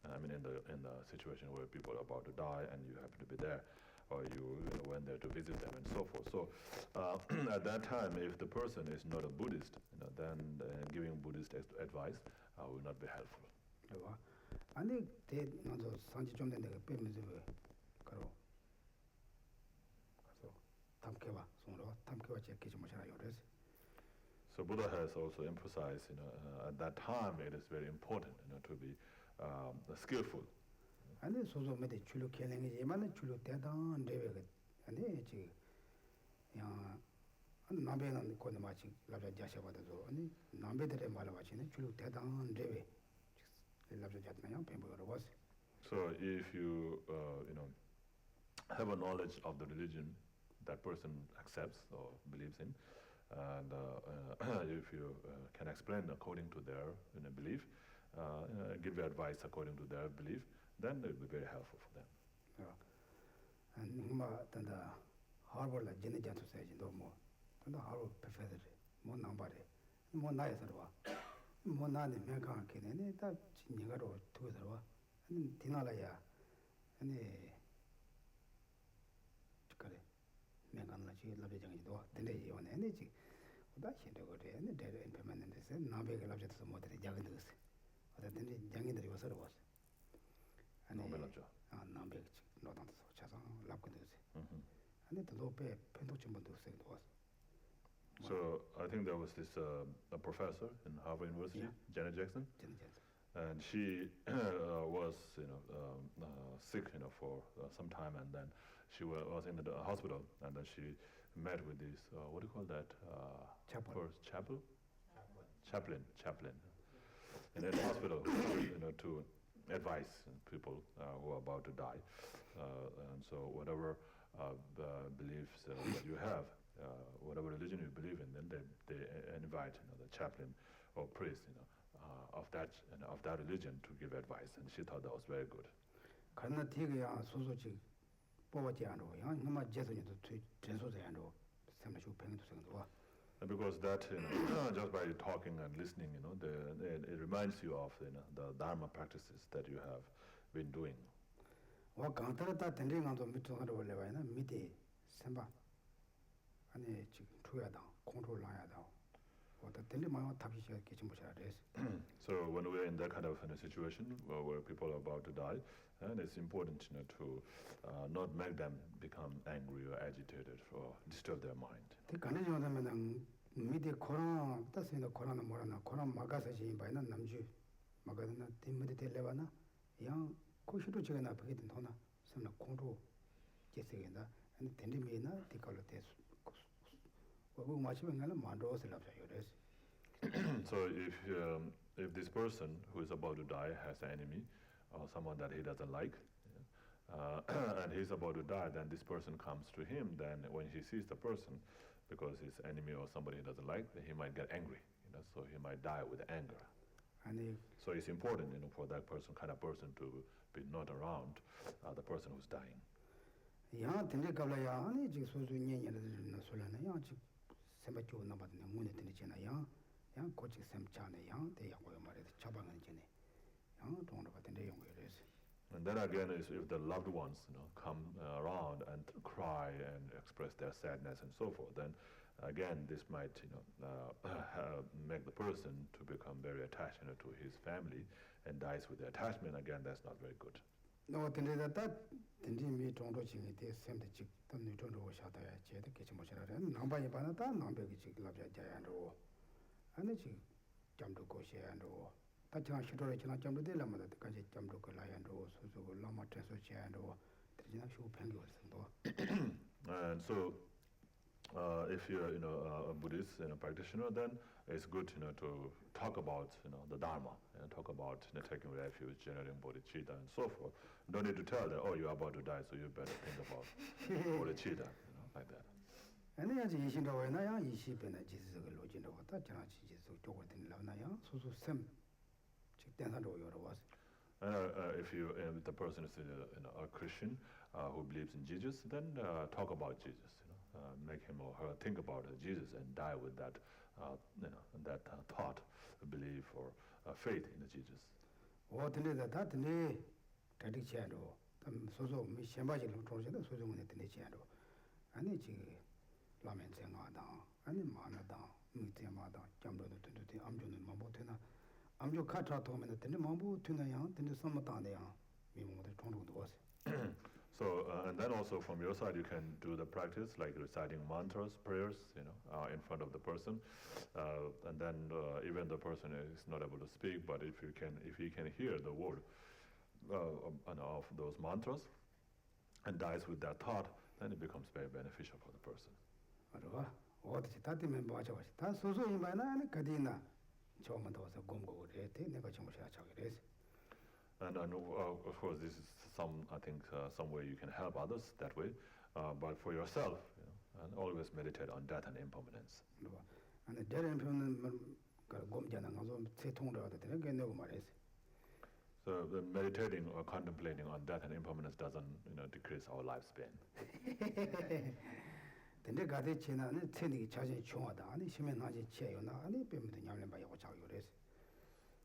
I mean, in the situation where people are about to die and you happen to be there, or you went there to visit them and so forth. So at that time, if the person is not a Buddhist, then giving Buddhist advice will not be helpful. 아니 대 나도 산지 좀 된다 빼면서 가로 가서 탐켜봐 손으로 탐켜봐 제게 좀 하셔라 요래서. So Buddha has also emphasized, at that time it is very important, to be skillful. 아니 소소 메데 줄로 켈랭이지만 줄로 대단 레벨 아니 지 야, 남배는 거는 마치 라자 자셔봐도 아니 남배들의 말을 마치는 줄로 대단 레벨 라자 자잖아요. 뱀보러 와서. So if you have a knowledge of the religion that person accepts or believes in, and if you can explain according to their belief, give advice according to their belief, then it will be very helpful for them. And tanda Harvard la jene jantu saji do mo tanda Harvard professor mo nambare mo nae sarwa mo nane me kan ke ne ta niga ro tu sarwa ani dinala ya ani chikare me kan la chi la be jang do tende yo ne ne chi da shin do re ne de implement se na be ga la jatu mo de jang de se ada tende jang de yo sarwa ani No belabja. na be chi no dan so cha sang lap ko de se ani to be pendo chimbo do se do. So I think there was this a professor in Harvard University, Janet Jackson, and she was sick for some time, and then she was in the hospital, and then she met with this what do you call that chaplain in the hospital to advise people who are about to die, and so whatever beliefs that you have, whatever religion you believe in, then they invite the chaplain or priest of that religion to give advice, and she thought that was very good. 간나 티가 소소지 뽑아지 않고 양 너무 제선이도 전소제 않고 삼주 평도 생도. Because that, just by talking and listening, it reminds you of the Dharma practices that you have been doing. 와 강타다 된링한도 밑으로 올려봐야나 밑에 선바 아니 지금 투야다 컨트롤 나야다. 어다 된리만 답이셔 계신 보셔야 돼. So when we're in that kind of situation where people are about to die, and it's important to not make them become angry or agitated or disturb their mind. 그 간에 정도면은 밑에 코로나 따스는 코로나 뭐라나 코로나 막아서지 바이나 남주 막아나 팀들이 될래바나 양 코시도 제가 나쁘게 된 도나 선나 공로 제세겠다. 아니 된리미나 디컬로테 뭐 마치면 가는 만들어서 랍자요. So if this person who is about to die has an enemy or someone that he doesn't like, and he's about to die, then this person comes to him. Then when he sees the person, because his enemy or somebody he doesn't like, he might get angry. So he might die with anger. So it's important, for that kind of person to be not around the person who's dying. 야, 근데 갑라야 아니 지금 소소 년년을 소라네. 야, 지금 sembacho na badne ngune tene chena yang kochi semchane yang de yago mare chabangan chene yang tongro badne yong yeres. And then again is if the loved ones come around and cry and express their sadness and so forth, then again this might make the person to become very attached to his family and dies with the attachment. Again, that's not very good. No tene that tene mi tongro chine de semde chik tan ni tongro shata ya che de kechi mo chara namba ye bana ta nambe ki chik labja jayan ro ane chi jamdo ko she an ro ta chang shito re chana jamdo de lama da ka je jamdo ko la yan ro so so lama tre so che an ro tene shu phengi wa sendo. And so if you're a Buddhist practitioner, then it's good to talk about the Dharma and talk about taking refuge, generating bodhicitta and so forth. Don't need to tell them, oh, you're about to die, so you better think about bodhicitta, like that. And then you should know when I am sheep and I just look in the water, Janachi just took it in Lavnaya, so some If the person is a Christian who believes in Jesus, then talk about Jesus. Make him or her think about Jesus and die with that, that thought, belief, or faith in Jesus. So, and then also from your side, you can do the practice like reciting mantras, prayers, in front of the person, and then even the person is not able to speak, but if he can hear the word of those mantras and dies with that thought, then it becomes very beneficial for the person. And of course, this is I think some way you can help others that way, but for yourself, and always meditate on death and impermanence. So meditating or contemplating on death and impermanence doesn't decrease our lifespan.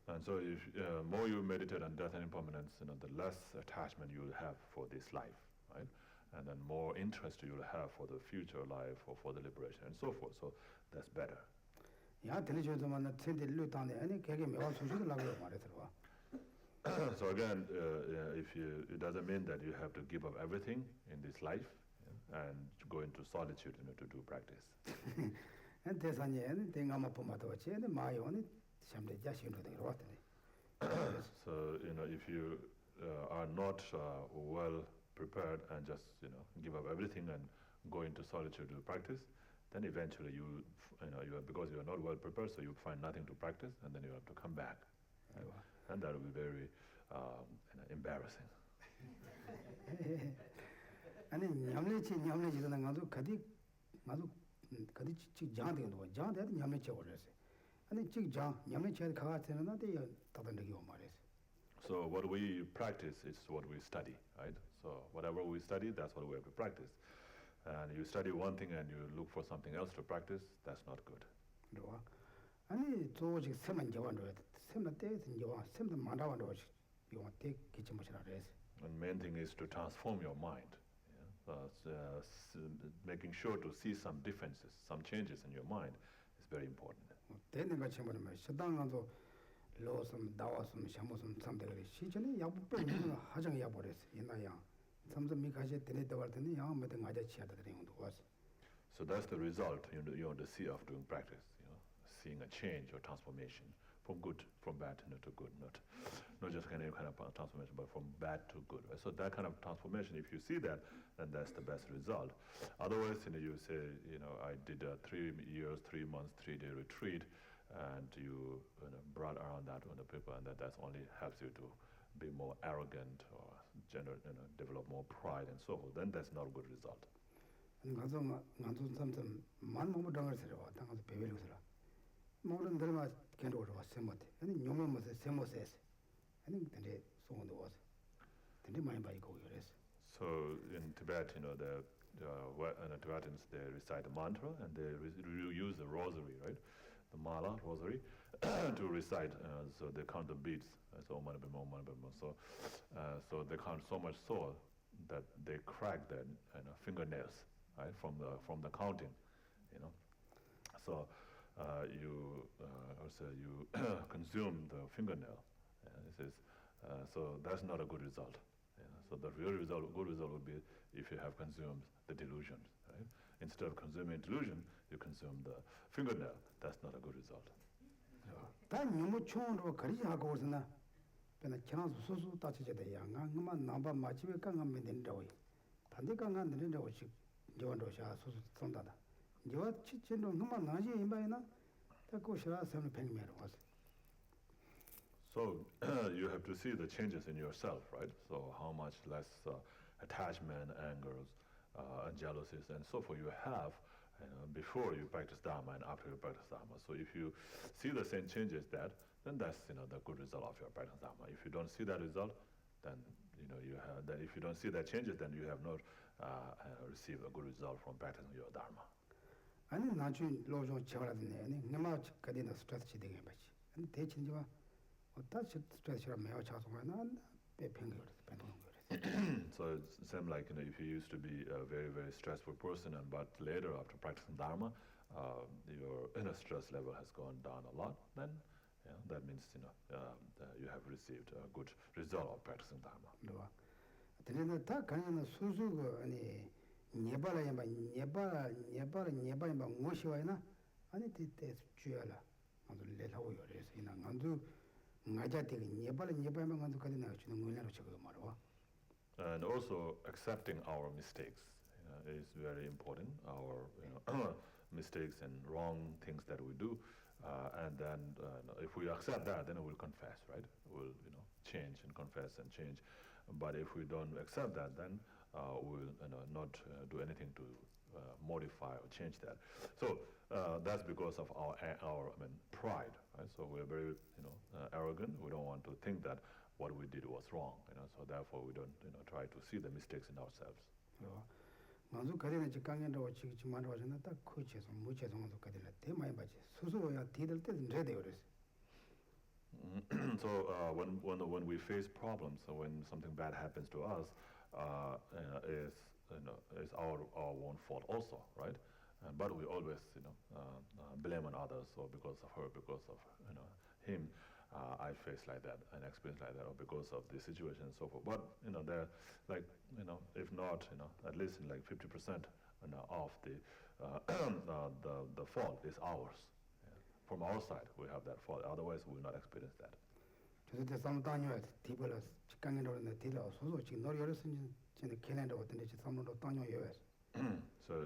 And so if more you meditate on death and impermanence, the less attachment you will have for this life, right? And then more interest you will have for the future life or for the liberation and so forth. So that's better. So again, it doesn't mean that you have to give up everything in this life and go into solitude to do practice. So if you are not well prepared and just give up everything and go into solitude to practice, then eventually because you are not well prepared, so you find nothing to practice, and then you have to come back, and that will be very embarrassing. So what we practice is what we study, right? So whatever we study, that's what we have to practice. And you study one thing and you look for something else to practice, that's not good. And main thing is to transform your mind. Making sure to see some differences, some changes in your mind is very important. So that's the result you want to see of doing practice, seeing a change or transformation from bad to good, not just kind of transformation, but from bad to good. Right? So that kind of transformation, if you see that, then that's the best result. Otherwise, you say, I did a 3 years, 3 months, 3-day retreat, and you brought around that on the people, and that only helps you to be more arrogant or develop more pride and so forth. Then that's not a good result. So in Tibet, the Tibetans, they recite a mantra and they use the rosary, right? The mala, rosary, to recite. So they count the beats. So so they count so much so that they crack their fingernails, right? From the counting, So you consume the fingernail. So that's not a good result. So the good result would be if you have consumed the delusions. Right? Instead of consuming delusion, you consume the fingernail. That's not a good result. So you have to see the changes in yourself, right? So how much less attachment, anger, and jealousies, and so forth you have before you practice Dharma and after you practice Dharma. So if you see the same changes then then that's the good result of your practice dharma. If you don't see that result, then you have that. If you don't see that changes, then you have not received a good result from practicing your dharma. 아니 나중 로종 쳐라드네. 아니 내가 그디는 스트레스 되게 받지. 아니 대신지와 어떤 스트레스를 매어 자송하나 배평거려 배동거려. So it's same like if you used to be a very very stressful person, but later after practicing dharma, your inner stress level has gone down a lot. Then that means you have received a good result of practicing dharma. 뭐. 근데 다 가는 수수고 아니 예발아야 예발 막 무엇이와이나 아니 때때 주야라. 아주 레라고 요래서 이나 안도 ngaja 되게 예발만 간도 가는 나 주는 거냐로 저거 말어. And also accepting our mistakes is very important. Our mistakes and wrong things that we do, and then if we accept that, then we'll confess, right? We'll change and confess and change. But if we don't accept that, then we'll not do anything to modify or change that. So that's because of our pride, right? So we're very arrogant. We don't want to think that what we did was wrong, so therefore we don't try to see the mistakes in ourselves. 먼저 가리는 직강연도 지금만 와서는 딱 코치에서 무체성도 가리는 대마에 맞지 스스로야 뒤들 때 돼야 그랬어. So when we face problems, so when something bad happens to us, is our own fault also, right? But we always blame on others, or because of her, because of him. I face like that and experience like that, or because of the situation and so forth. But they're like if not at least like 50% of the fault is ours. From our side, we have that fault. Otherwise, we will not experience that. 그래서 삼단요 디벌 직강연도는 디러 소소 지금 너를 쓴 전에 캘린더 어떤데 삼으로 단요요. So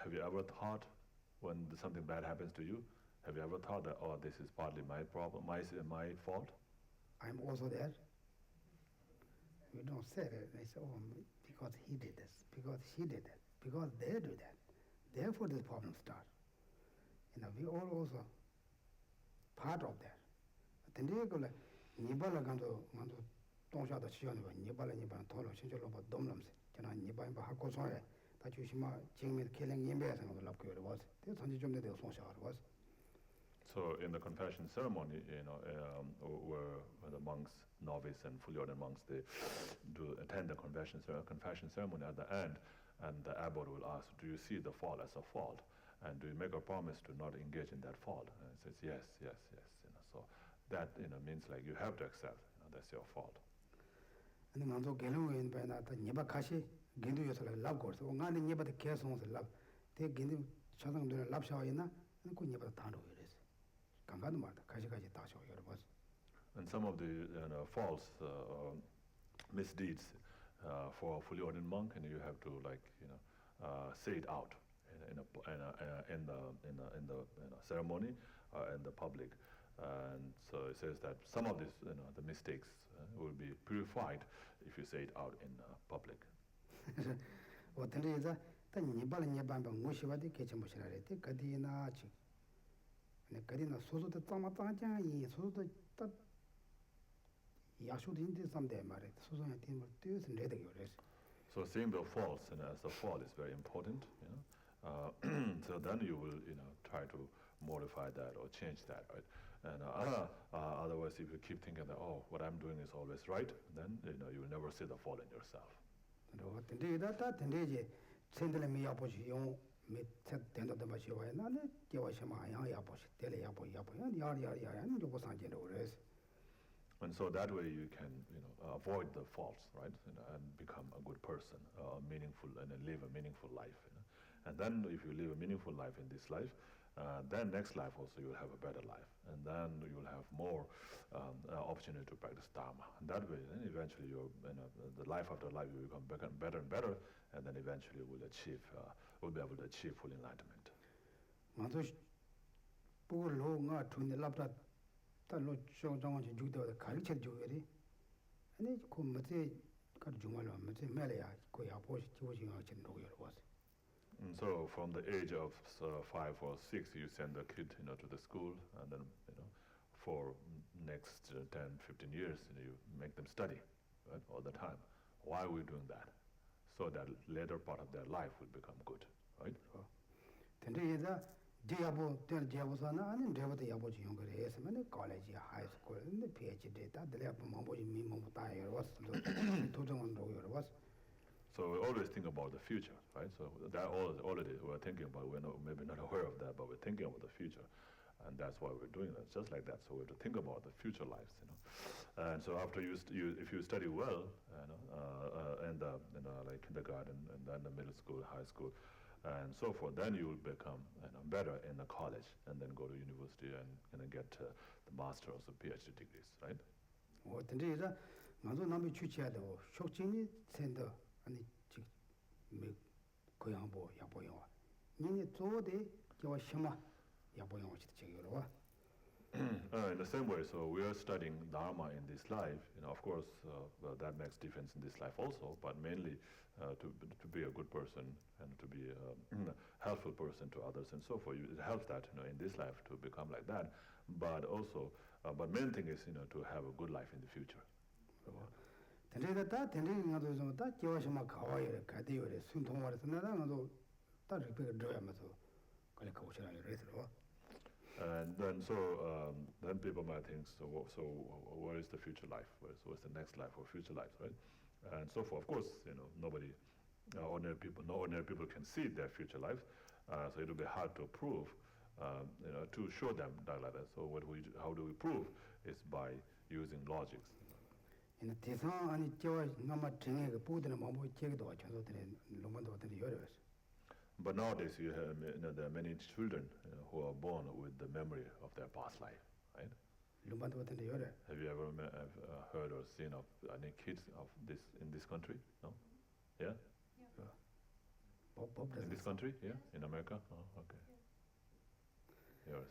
have you ever thought when something bad happens to you? Have you ever thought that, oh, this is partly my problem, my fault? I'm also there. We don't say that. They say, oh, because he did this, because he did that, because they do that. Therefore, this problem starts. We all also part of that. 근데 그걸 니발라 간도 동샤도 시원해 봐. 니발라 토로 신절로 봐 domnom세. 저는 니발바 하고 소에 다 주시마 지금의 킬링 임베에서 그 랍고 그러고. 그 전지 좀 내가 송샤하고 왔어. So in the confession ceremony, where the monks, novice and fully ordained monks, they do attend the confession ceremony at the end, and the abbot will ask, do you see the fault as a fault? And do you make a promise to not engage in that fault? And it says, yes. So that means like you have to accept that's your fault. 근데 먼저 개념은 배나다 니바 가시 긴도 요소를 랍고서 응안에 니바도 계속해서 랍. 대 긴도 차상들을 랍샤와이나 그 니바도 단로 이래서. 강가도 말다 가시가지 다셔 여러분. And some of the false misdeeds for a fully ordained monk, and you have to say it out in the ceremony in the public. And so it says that some of these the mistakes will be purified if you say it out in public. 어떤 데서 단 니발은 무시와디 개체무시라래. 그디나 지. 그디나 소소도 짱마짱짱 이 소소도 딱 야쇼딘데 삼대 말에 소소한 팀을 뛰어서 내대게 그래서. So seeing the faults as a fault is very important. So then you will try to modify that or change that, right? And otherwise, if you keep thinking that what I'm doing is always right, then you will never see the fault in yourself. 근데 다 근데 이제 챈들에 미야보시 용 밑에 된다도 마시와야 나네 개와시마 야야보시 때려 야보 야야야야는 요거 상제로 그래서. And so that way you can avoid the faults, right? And become a good person, meaningful, and live a meaningful life. And then if you live a meaningful life in this life, then next life also you'll have a better life, and then you'll have more opportunity to practice Dharma. And that way, then eventually the life after life will become better and better, and then eventually we'll be able to achieve full enlightenment. 먼저 부르가 돈이 랍다 달로 정정원지 주도다 가르쳐 주거리. 아니 그 뭐지 그 중얼로 뭐지 매래야 그 야보시 지고지가 진도고 여러분. And so from the age of 5 or 6, you send the kid to the school, and then for next 10, 15 years, you make them study, right, all the time. Why are we doing that? So that later part of their life will become good, right? College, high school, PhD, So we always think about the future, right? So that already we're thinking about. We're not, maybe not aware of that, but we're thinking about the future, and that's why we're doing that, just like that. So we have to think about the future lives, And so after if you study well, like kindergarten and then the middle school, high school, and so forth, then you will become better in the college, and then go to university and get the master's or PhD degrees, right? In the same way, so we are studying Dharma in this life. Of course, well, that makes difference in this life also, but mainly to be a good person and to be a helpful person to others and so forth. It helps that in this life to become like that, but also, but main thing is to have a good life in the future. And then then people might think, so where is the future life? What's the next life or future life, right? And so forth. Of course, nobody, no ordinary people can see their future lives, so it will be hard to prove, to show them that like that. So how do we prove? Is by using logics. But nowadays, there are many children who are born with the memory of their past life, right? Have you ever heard or seen of any kids of this in this country? No? Yeah? In this country? Yeah? In America? Oh, okay. Yours.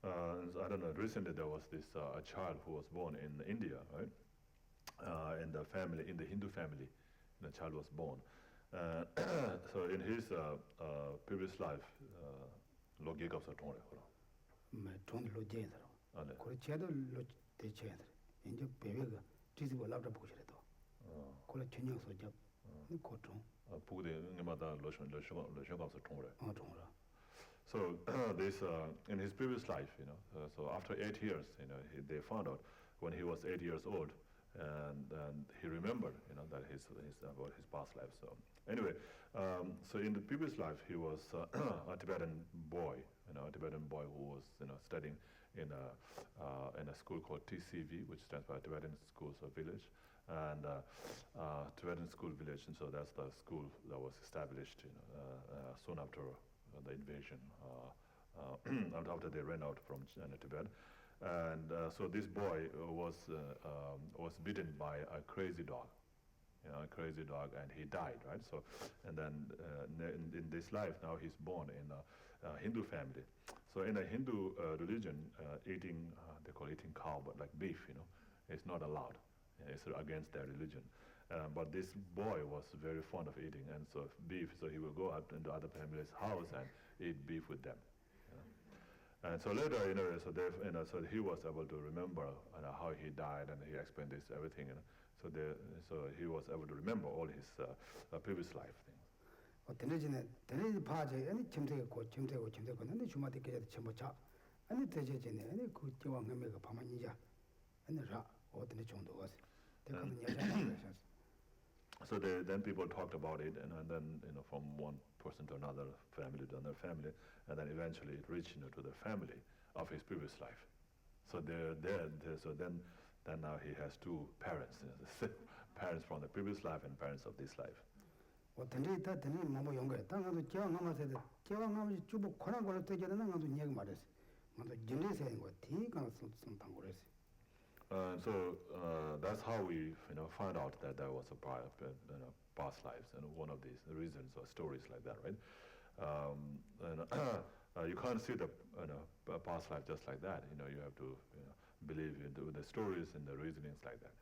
I don't know, recently there was this a child who was born in India, right? In the Hindu family, the child was born. So in his previous life, logic of Saturn. So this in his previous life, so after 8 years, they found out when he was 8 years old, and he remembered, that his about his past life. So anyway, so in the previous life, he was a Tibetan boy, who was studying in a school called TCV, which stands for Tibetan Schools of Village, and Tibetan School Village, and so that's the school that was established soon after the invasion, after they ran out from Tibet. And so this boy was bitten by a crazy dog, and he died, right? So, and then in this life now he's born in a Hindu family. So in a Hindu religion, eating they call eating cow, but like beef, it's not allowed. It's against their religion. But this boy was very fond of eating, and so beef. So he will go out into other families' house and eat beef with them. And so later, so he was able to remember how he died, and he explained this everything. So he was able to remember all his previous life things. So then people talked about it, and then from one person to another family, and then eventually it reached to the family of his previous life. So so then now he has two parents, parents from the previous life and parents of this life. 어떤지 다 되는 뭐 연구에 땅도 제가 남아서도 제가 남아서 주부 권한 걸로 되지는 나도 얘기 말했어. 먼저 진리세 거 뒤가 something 그랬어. So that's how we find out that there was a past lives, and one of these reasons or stories like that, right? You can't see the past life just like that. You have to believe in the stories and the reasonings like that.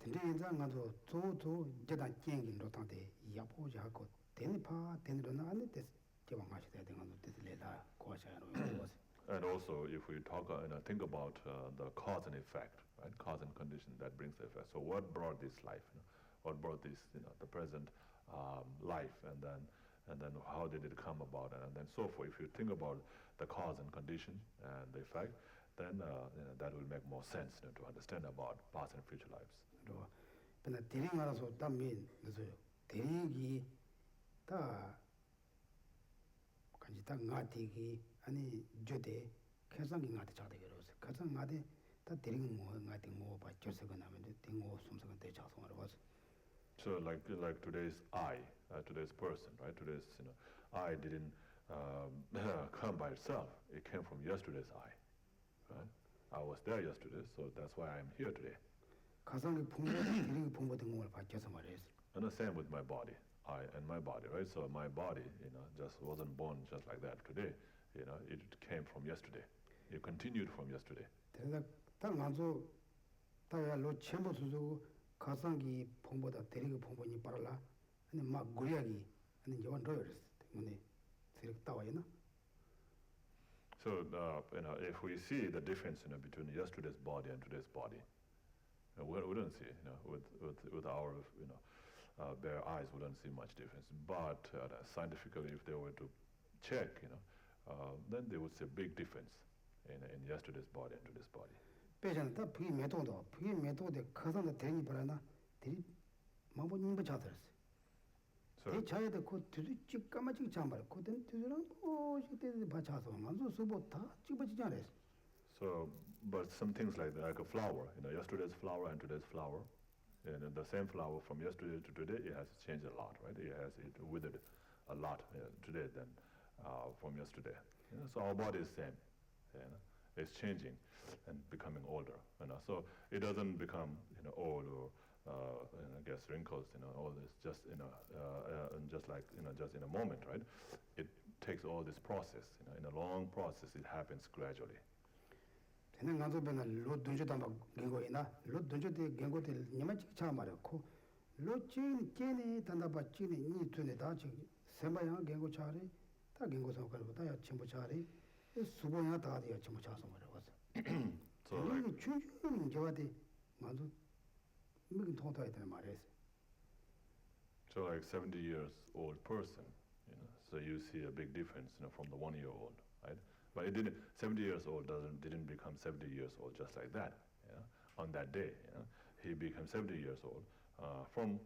근데 인상 가서 조조 제가 깽긴로 당대 야보지 하고 되니파 되는 안에 됐 제가 마시다 되는 것도 됐을래다 고샤로 And also, if we talk think about the cause and effect, right? Cause and condition that brings the effect. So, what brought this life? What brought this, the present life, and then how did it come about, and then so forth. If you think about the cause and condition and the effect, then that will make more sense to understand about past and future lives. 근데 대링 알아서 담민 그래서 대링이 다 간지 딱 나티기 아니 저대 계산기 나한테 자대 그러서 가장 나한테 다 대링 뭐 나한테 뭐 받쳐서 그나면 땡고 숨서가 대 작성하러 와서 So like today's I, today's person, right? Today's I didn't come by itself. It came from yesterday's I, right? I was there yesterday, so that's why I'm here today. 가상의 풍부 대링 풍부된 걸 받쳐서 말했어. And the same with my body, I and my body, right? So my body, just wasn't born just like that today. It came from yesterday. It continued from yesterday. 그래서 딱 먼저 다야로 전부 수주 가상기 풍부다 대링 풍부니 빨라. 아니 막 구리하기 아니 저건 로열스 때문에 세력 따와이나. So if we see the difference between yesterday's body and today's body, we don't see, with our bare eyes, we don't see much difference. But scientifically, if they were to check, then they would see a big difference in yesterday's body and today's body. 배전다 부기 매도도 커서는 대니 바라나 대리 마보 님부 자들었어. 대 차에도 그 뒤지 까마지 잠발 그든 뒤랑 시대 바차서 만서 수보 다 찍어지지 않았어. So, but some things like a flower, yesterday's flower and today's flower, and the same flower from yesterday to today, it has changed a lot, right? It withered a lot today than from yesterday. So our body is same, it's changing and becoming older, so it doesn't become old or wrinkles, all this just and just like just in a moment, right? It takes all this process, in a long process. It happens gradually. 되는 간소변은 로 던져다 막 경고이나 로 던져대 경고들 니마치 차 말았고 로진 제네 단다바 지네 니 tun에 다 지금 세마양 경고 차리 다 경고서 걸보다 야 전부 차리 수보야 다 돼야 전부 차서 말아서 So like 춘춘 저한테 맞아 무슨 통타야 될 말이었어. So like 70 years old person, so you see a big difference, from the 1 year old, right? But it didn't. 70 years old didn't become 70 years old just like that. On that day, he became 70 years old from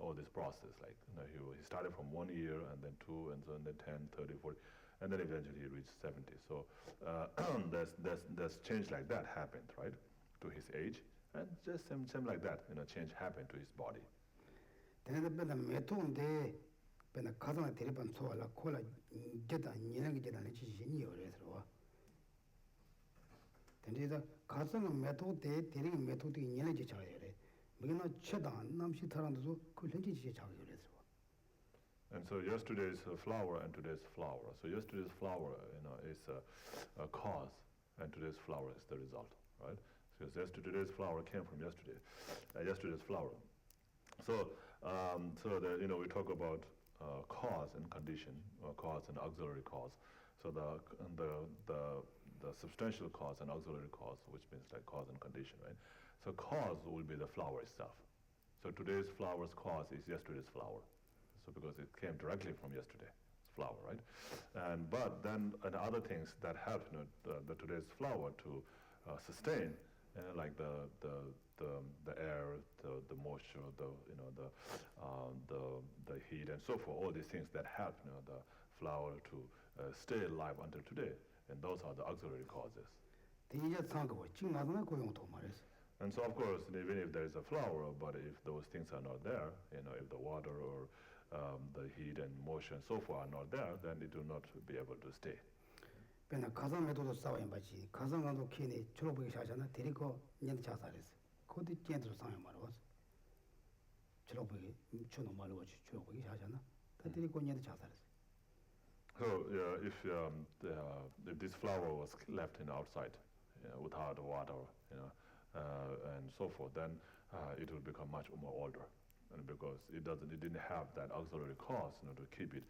all this process. Like he started from 1 year and then 2 and then 10, 30, 40, and then eventually he reached 70. So there's change like that happened, right, to his age, and just same like that, change happened to his body. 대답변은 메토인데 배나 가상의 대립반 소알라 콜라 제다 니는 게 제다는 지신이 어려서 근데다 가상의 메토데 대립 메토데 니는 게 자야 돼. 뭐나 최다 남시 타란도 그 렌지 자야 그래서. And so yesterday's flower and today's flower. So yesterday's flower, is a cause, and today's flower is the result, right? Because yesterday's flower came from yesterday, yesterday's flower. So we talk about cause and condition, cause and auxiliary cause. So the substantial cause and auxiliary cause, which means like cause and condition, right? So cause will be the flower itself. So today's flower's cause is yesterday's flower. So because it came directly from yesterday's flower, right? But then other things that help the today's flower to sustain like the air, the moisture, the heat, and so forth. All these things that help the flower to stay alive until today, and those are the auxiliary causes. And so, of course, even if there is a flower, but if those things are not there, if the water or the heat and moisture and so forth are not there, then it will not be able to stay. 배나 가상 메도도 싸워야 맞지. 가상도 키니 졸업하기 시작하잖아. 데리고 년도 자살했어. 거기 젠도 상해 말어. 졸업하기 주노 말어 가지고 졸업하기 시작하잖아. 다 데리고 년도 자살했어. So if this flower was left in outside, without water, and so forth, then it will become much more older, and because it didn't have that auxiliary cause, to keep it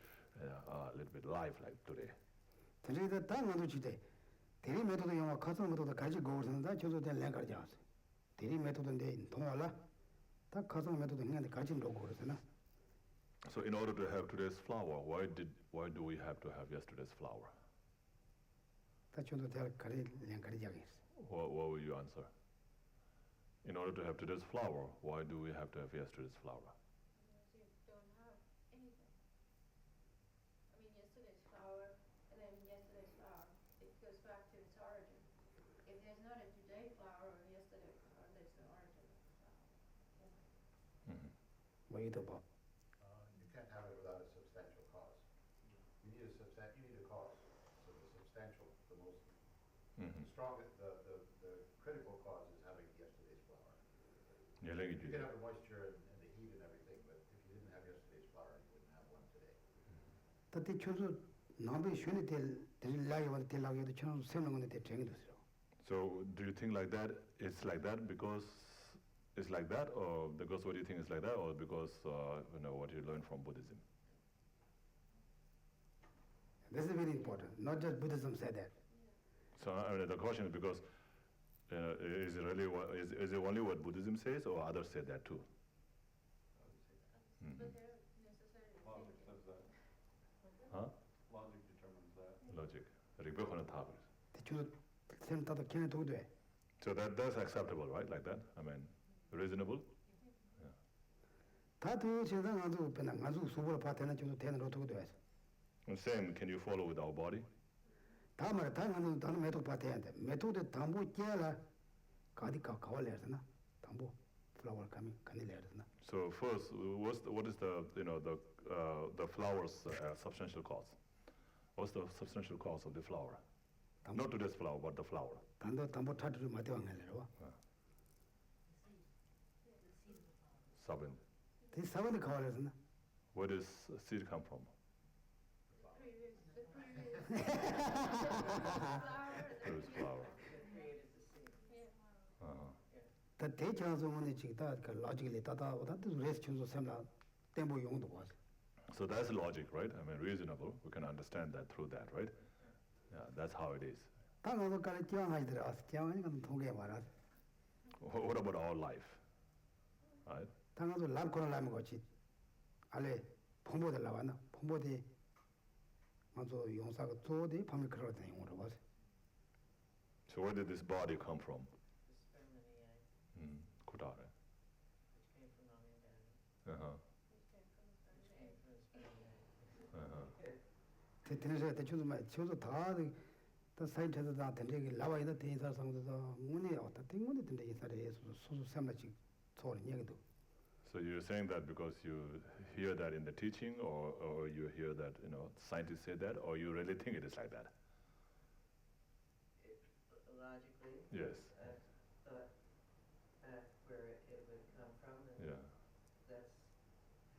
a little bit alive like today. 대리도 땅도 지대. 대리 메도도 영화 가상 메도도 가지고 오는다. 저도 된 랭가지 않았어. 대리 메도도인데 동화라. 다 가상 메도도 그냥 가진 로고 그러잖아. So in order to have today's flower, why do we have to have yesterday's flower? 다 저도 될 가리 랭가지 않았어. What will you answer? In order to have today's flower, why do we have to have yesterday's flower? Because you don't have anything. I mean, yesterday's flower and then yesterday's flower, it goes back to its origin. If there's not a today flower or yesterday flower, there's no origin of the flower. 뭐 이도 봐. You can't have it without a substantial cause. You need a cause. So the substantial, the most strong, the critical cause is having yesterday's flower. You can have the moisture and the heat and everything, but if you didn't have yesterday's flower, you wouldn't have one today. 그때 저도 남의 쉬는 될 라이와 될 라이도 처럼 세는 건데 대쟁이 됐어요. So do you think like that? It's like that because it's like that, or because what do you think is like that, or because what you learned from Buddhism? This is very important. Not just Buddhism said that. So the question is because is it really is it only what Buddhism says, or others say that too? But they don't necessarily Logic think it. says that. Huh? Logic determines that. Logic. 릭벽하는 답을. 저도 쌤 따도 걔네 도도 돼. So that's acceptable, right? Like that? I mean, reasonable? 다도 세상 안도 배나 가수 수보를 파트는 저도 되는 로도 돼. And same, can you follow with our body? 다음에 다른 다른 메토드 파트인데 메토드 담보 깨라 가디가 가war래잖아. 담보 플라워 감이 간일래잖아. So first, what is the flower's substantial cause? What's the substantial cause of the flower? Not today's flower, but the flower. 단도 담보 타트를 맞대왕할래요. Sabin. 이 사원이 가war래잖아. Where does seed come from? The Previous flower. 다 대체하서는 지다 그 로직이 다다 어다도 레스 준서 셈라 템보 용도 봐. So that's logic, right? I mean, reasonable. We can understand that through that, right? Yeah, that's how it is. 당어도 까리 지왕하지 들어왔어. 지왕하니까 통계 말아. What about our life? Right? 당어도 람코나 라면 같이 알레 풍보들 나왔나? 풍보디 먼저 용사가 조디 밤에 그러다 용으로 봤어. So where did this body come from? The sperm and the egg, Kudare. which came from mommy and daddy, Uh-huh. which came from the sperm and egg. Uh-huh. 대전에서 대충 말 저도 다 사이트에서 다 된대기 라와이다 대인사 상도서 문에 왔다 땡문에 된대 이사를 소소 삼라치 소리 얘기도. So you're saying that because you hear that in the teaching, or you hear that scientists say that, or you really think it is like that? Logically, Yes. I thought that's where it would come from, and Yeah. that's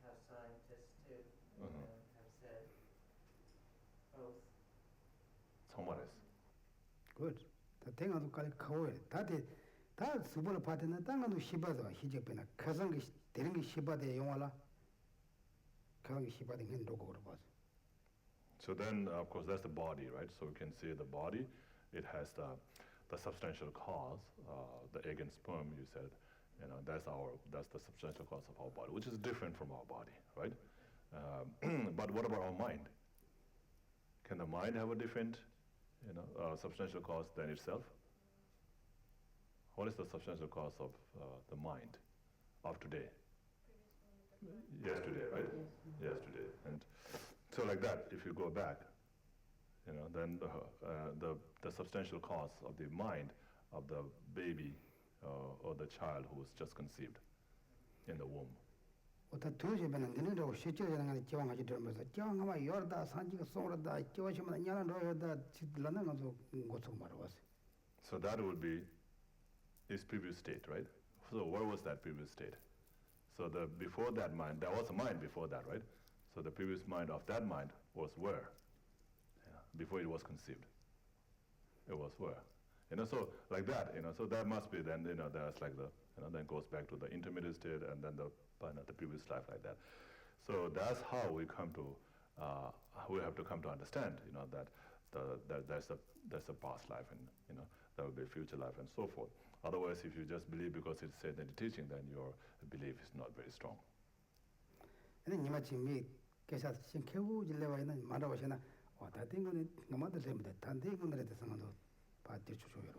how scientists too Uh-huh. have said both. 정말이었어. 굿. 다 땡아도 깔 가오에 다 수보를 받는 땅아도 시바서 희적배나 가상기 되는 게 시바대 용화라. 가상기 시바대 ген 로고 그러 봤어. So then, of course, that's the body, right? So we can see the body. It has the substantial cause, the egg and sperm. You said, that's the substantial cause of our body, which is different from our body, right? But what about our mind? Can the mind have a different, substantial cause than itself? What is the substantial cause of the mind of today? Yesterday, right? Yesterday. And so like that, if you go back, then the substantial cause of the mind of the baby or the child who was just conceived in the womb. 오다 두시면은 너네도 실제로는 기왕하지 들면서 기왕하면 열다 산지가 쏘르다 기와시면 냐는 로여다 지들라는 것도 고속 말아왔어. So that would be his previous state, right? So where was that previous state? So before that mind, there was a mind before that, right? So the previous mind of that mind was where? Yeah, before it was conceived. It was where? So like that, so that must be then, there's like the, then goes back to the intermediate state and then the previous life like that. So that's how we come to, we have to come to understand, that there's a past life and, there will be a future life and so forth. Otherwise, if you just believe because it's said in the teaching, then your belief is not very strong. 근데 니마치 미 계사 신케우 질레와 있는 말아보시나 다된 거는 너마들 됩니다. 단대 분들에 대해서는 받대 주셔요.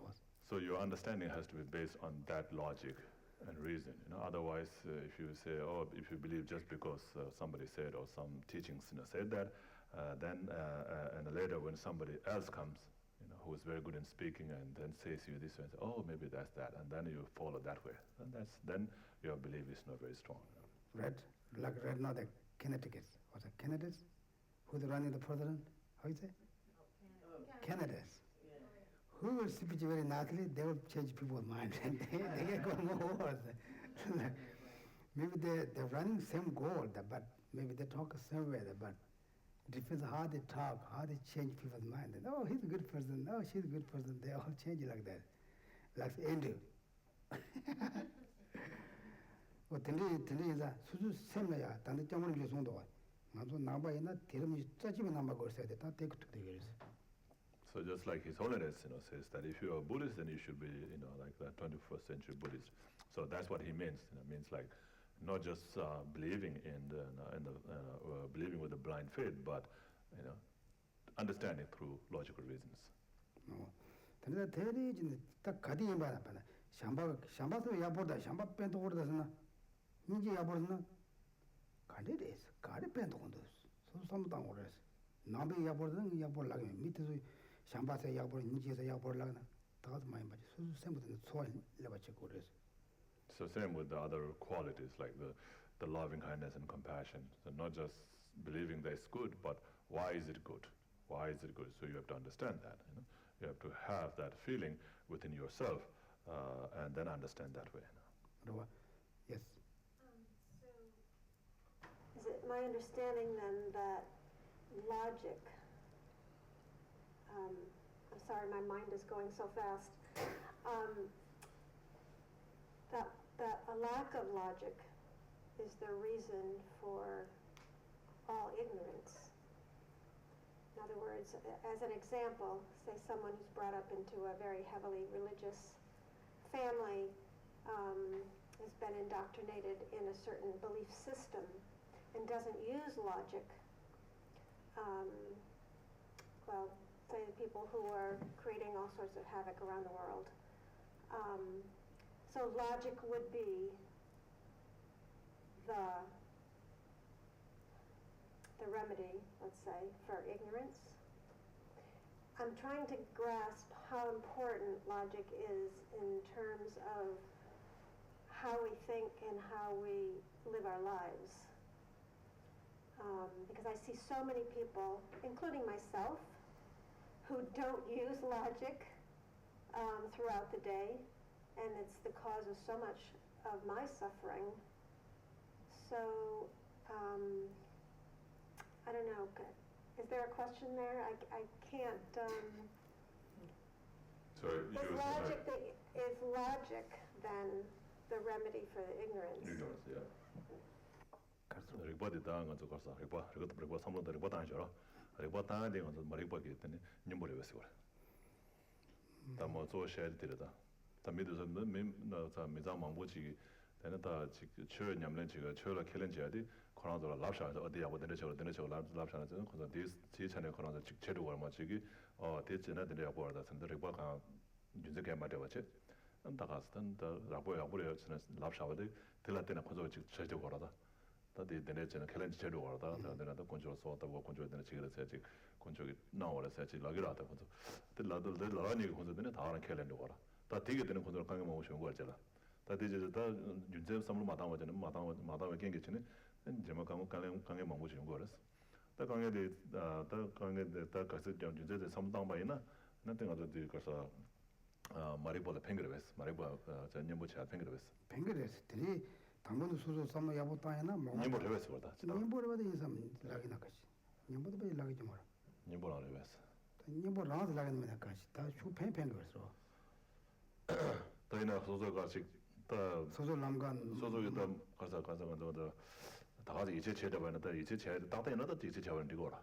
So your understanding has to be based on that logic and reason. Otherwise, if you say, if you believe just because somebody said or some teachings said that, then and later when somebody else comes, who is very good in speaking and then says you this way, and say, maybe that's that, and then you follow that way. And then your belief is not very strong. Right now the Connecticut. Was it Connecticut? Who's running the president? How is it? Connecticut. Who will speak very nicely, they will change people's mind and they get go more. Maybe they're running same goal, but maybe they talk the same way, but it depends how they talk, how they change people's mind. And, he's a good person, she's a good person. They all change like that. Like Andrew. 들리자 수수 셈이야. 단대 점을 주 송도. 나도 나바이나 대름이 짜지면 나마 걸어야 돼. 다 대고 되게 So just like His Holiness, says that if you are Buddhist, then you should be, like the 21st century Buddhist. So that's what he means. Means like not just believing in the believing with a blind faith, but understanding through logical reasons. 근데 대리 이제 딱 가디에 봐라. 샴바도 야보다 샴바 뺀도 오르다서나 인지 야보르나 가데레스 가데 뺀도 온도 소소무당 오르스 남비 야보르는 야보르라게 밑에서 샴바세 야보르 인지에서 야보르라나 다가도 많이 맞지 소소무당 소알 레바치 오르스. So same with the other qualities like the loving kindness and compassion. So not just believing that it's good, but why is it good? Why is it good? So you have to understand that. You have to have that feeling within yourself and then understand that way. Yes. Is it my understanding then that logic, I'm sorry, my mind is going so fast, that a lack of logic is the reason for all ignorance? In other words, as an example, say someone who's brought up into a very heavily religious family has been indoctrinated in a certain belief system and doesn't use logic. Say the people who are creating all sorts of havoc around the world. So logic would be the remedy, let's say, for ignorance. I'm trying to grasp how important logic is in terms of how we think and how we live our lives. Because I see so many people, including myself, who don't use logic throughout the day, and it's the cause of so much of my suffering. So, I don't know, is there a question there? I can't, is logic then the remedy for the ignorance? Ignorance, yeah. Rikpa di taa nga tsu karsa, rikpa samlo da rikpa taa nshara, rikpa taa di nga tsu ma rikpa ki tani nyumbo riwa siwa. Ta mo tsuwa shaya di tiri ta. Ta mi duza mi zang mangbo chigi, tani ta chö nyamlen chiga, chö la kelen chiga di, Korang zola lab shaa, odi yabo dine chego lab shaa na zin, khunza di chane korang zola chedu war ma chigi, di china dine yabo war da san, rikpa kaa junzi kaya ma dewa che. 다가스던 더 라보야 저는 랍샤바데 들라테나 고조 제조 거라다. 다들 내내 저는 캘린지 제조 거라다. 내가 건조 소다고 건조에 되는 지금 세지 건조기 나와라 세지 라기라다 건조. 들라도 라니 건조되는 다른 캘린지 거라. 다 되게 되는 건조 강에 먹고 싶은 거 있잖아. 다 이제 다 윤제 삼로 마다와지는 마다와 갱게치는 이제 뭐 강에 먹고 싶은 거라서. 다 강에 다 강에 다 가서 윤제 삼당바이나 나한테 가서 가서 마리보다 팽그레스 마리보 전년부터 팽그레스 뱅그레스 들이 당근도 수수 삼로 야보타이나 뭐 님보 레베스 보다 님보를 받아 인삼 라기 나까지 님보도 배 라기 좀 알아 님보 안 레베스 님보 라드 라기 나까지 다슈 팽팽 거서 다이나 소소가 식다 소소 남간 소소가 가서 다 가지 이제 제대로 봤는데 이제 제대로 따다 있는데 이제 제대로 되고라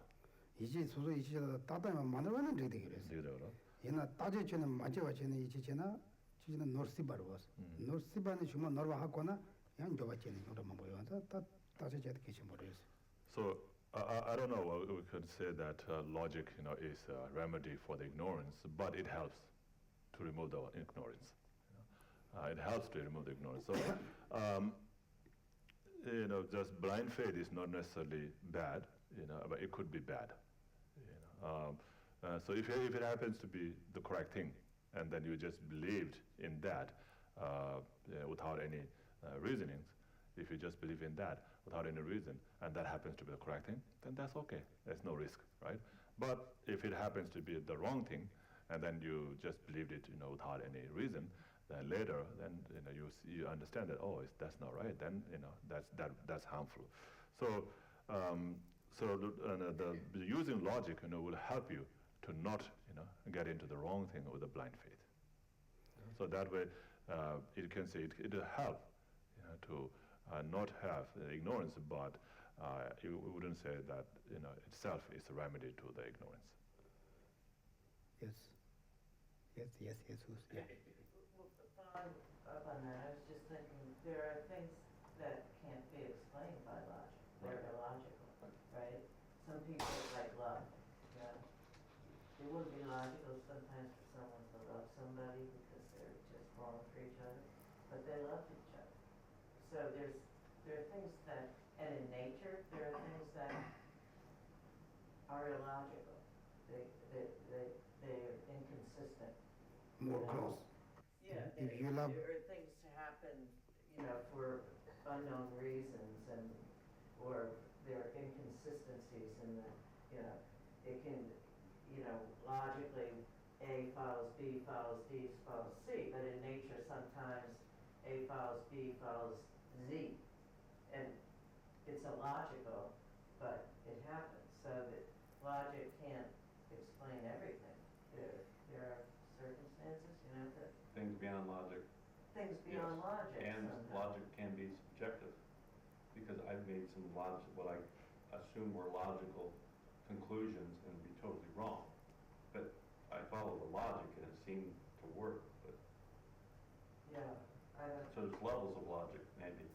이제 소소 이제 따다만 만들어는 되게 그랬어 되더라 얘나 따제체는 맞아와체는 이제체나 지는 노르시바로스 노르시바는 주만 노르와 하거나 양 줘봤체는 노르만 보여서 따제체도 계시 모르겠어 so I don't know we could say that logic is a remedy for the ignorance but it helps to remove the ignorance it helps to remove the ignorance so just blind faith is not necessarily bad but it could be bad so if it happens to be the correct thing, and then you just believed in that without any reasonings, if you just believe in that without any reason, and that happens to be the correct thing, then that's okay. There's no risk, right? But if it happens to be the wrong thing, and then you just believed it, without any reason, then later, then you understand that that's not right. Then that's harmful. So the using logic, will help you to not, get into the wrong thing with a blind faith. So that way, it can say it will help, to not have ignorance, but you wouldn't say that, itself is a remedy to the ignorance. Yes. Yeah. Following up on that, I was just thinking, there are things that can't be explained by logic. They're illogical, right? Some people like love, It wouldn't be logical sometimes for someone to love somebody because they're just falling for each other, but they loved each other. So there are things that, and in nature, there are things that are illogical. They're inconsistent. More close. Yeah, If you love, there are things to happen, for unknown reasons, or there are inconsistencies in the, it can, logically A follows B follows D follows C, but in nature sometimes A follows B follows Z, and it's illogical, but it happens. So that logic can't explain everything. There are circumstances, that Things beyond logic. things beyond logic. And sometimes. logic can be subjective, because I've made some what I assume were logical conclusions and be totally wrong. But I follow the logic and it seemed to work. But Yeah, I don't. so there's levels of logic, maybe,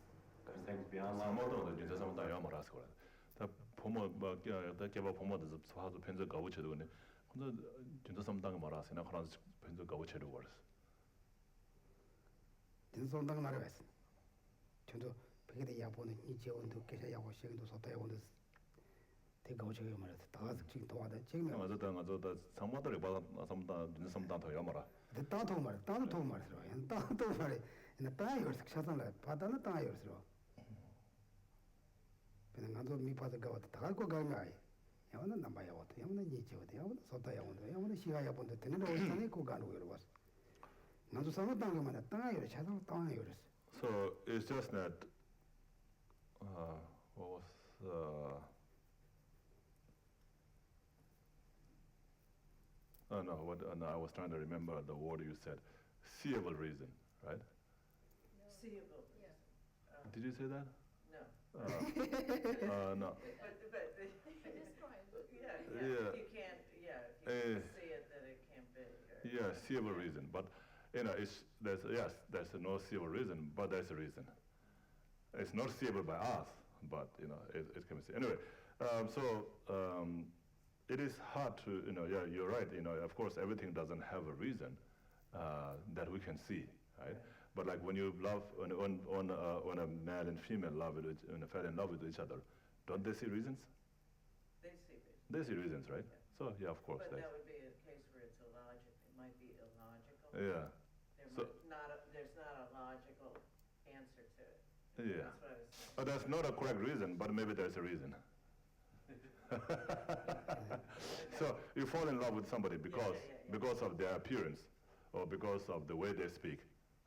and things beyond logic. 사모도 이제 사모도 야마라스 거라. 다 보모 다 개바 보모도 사도 편적 가고쳐도 근데 근데 진짜 삼당 말아서 나 그런 편적 가고쳐도 거라. 진성당 나라였어. 저도 백에 야보는 이 지원도 계셔 야고 시행도 소다 야고도 대가 오지게 말해서 다 지금 도와다 지금 맞아 상모들이 받아 삼당 더 야마라. 땅도 말 땅도 말이야. 땅도 말이 나 땅이 얼썩 샤산라 바다는 땅이 얼썩. 그냥 나도 미파도 가고 다 갖고 가면 아이. 야는 남아야 왔다. 야는 니지어도 야는 소다 야고도 야는 시가 야본데 되는 거 있잖아요. 그거 가는 거로 봤어. 나도 상모 땅에만 땅이 얼 샤산 땅이 얼었어. So it's just that what was no, I was trying to remember the word you said. Seeable reason, right? Seeable. Yeah. Did you say that? No. No. But Just trying. yeah, Yeah. you can't, if you can't see it, then it can't be. Yeah, seeable reason, but there's no seeable reason, but there's a reason. It's not seeable by us, but it can be seen. Anyway, it is hard to you're right. Of course, everything doesn't have a reason that we can see. right? But like when you love, when a male and female love with when fell in love with each other, don't they see reasons? They see this. They see reasons, right? Yeah. So yeah, of course. But That's, that would be a case where it's illogical. It might be illogical. yeah, So- There's not a logical answer to it. yeah. That's what I was saying. That's not a correct reason, but maybe there's a reason. So you fall in love with somebody because yeah. because of their appearance or because of the way they speak,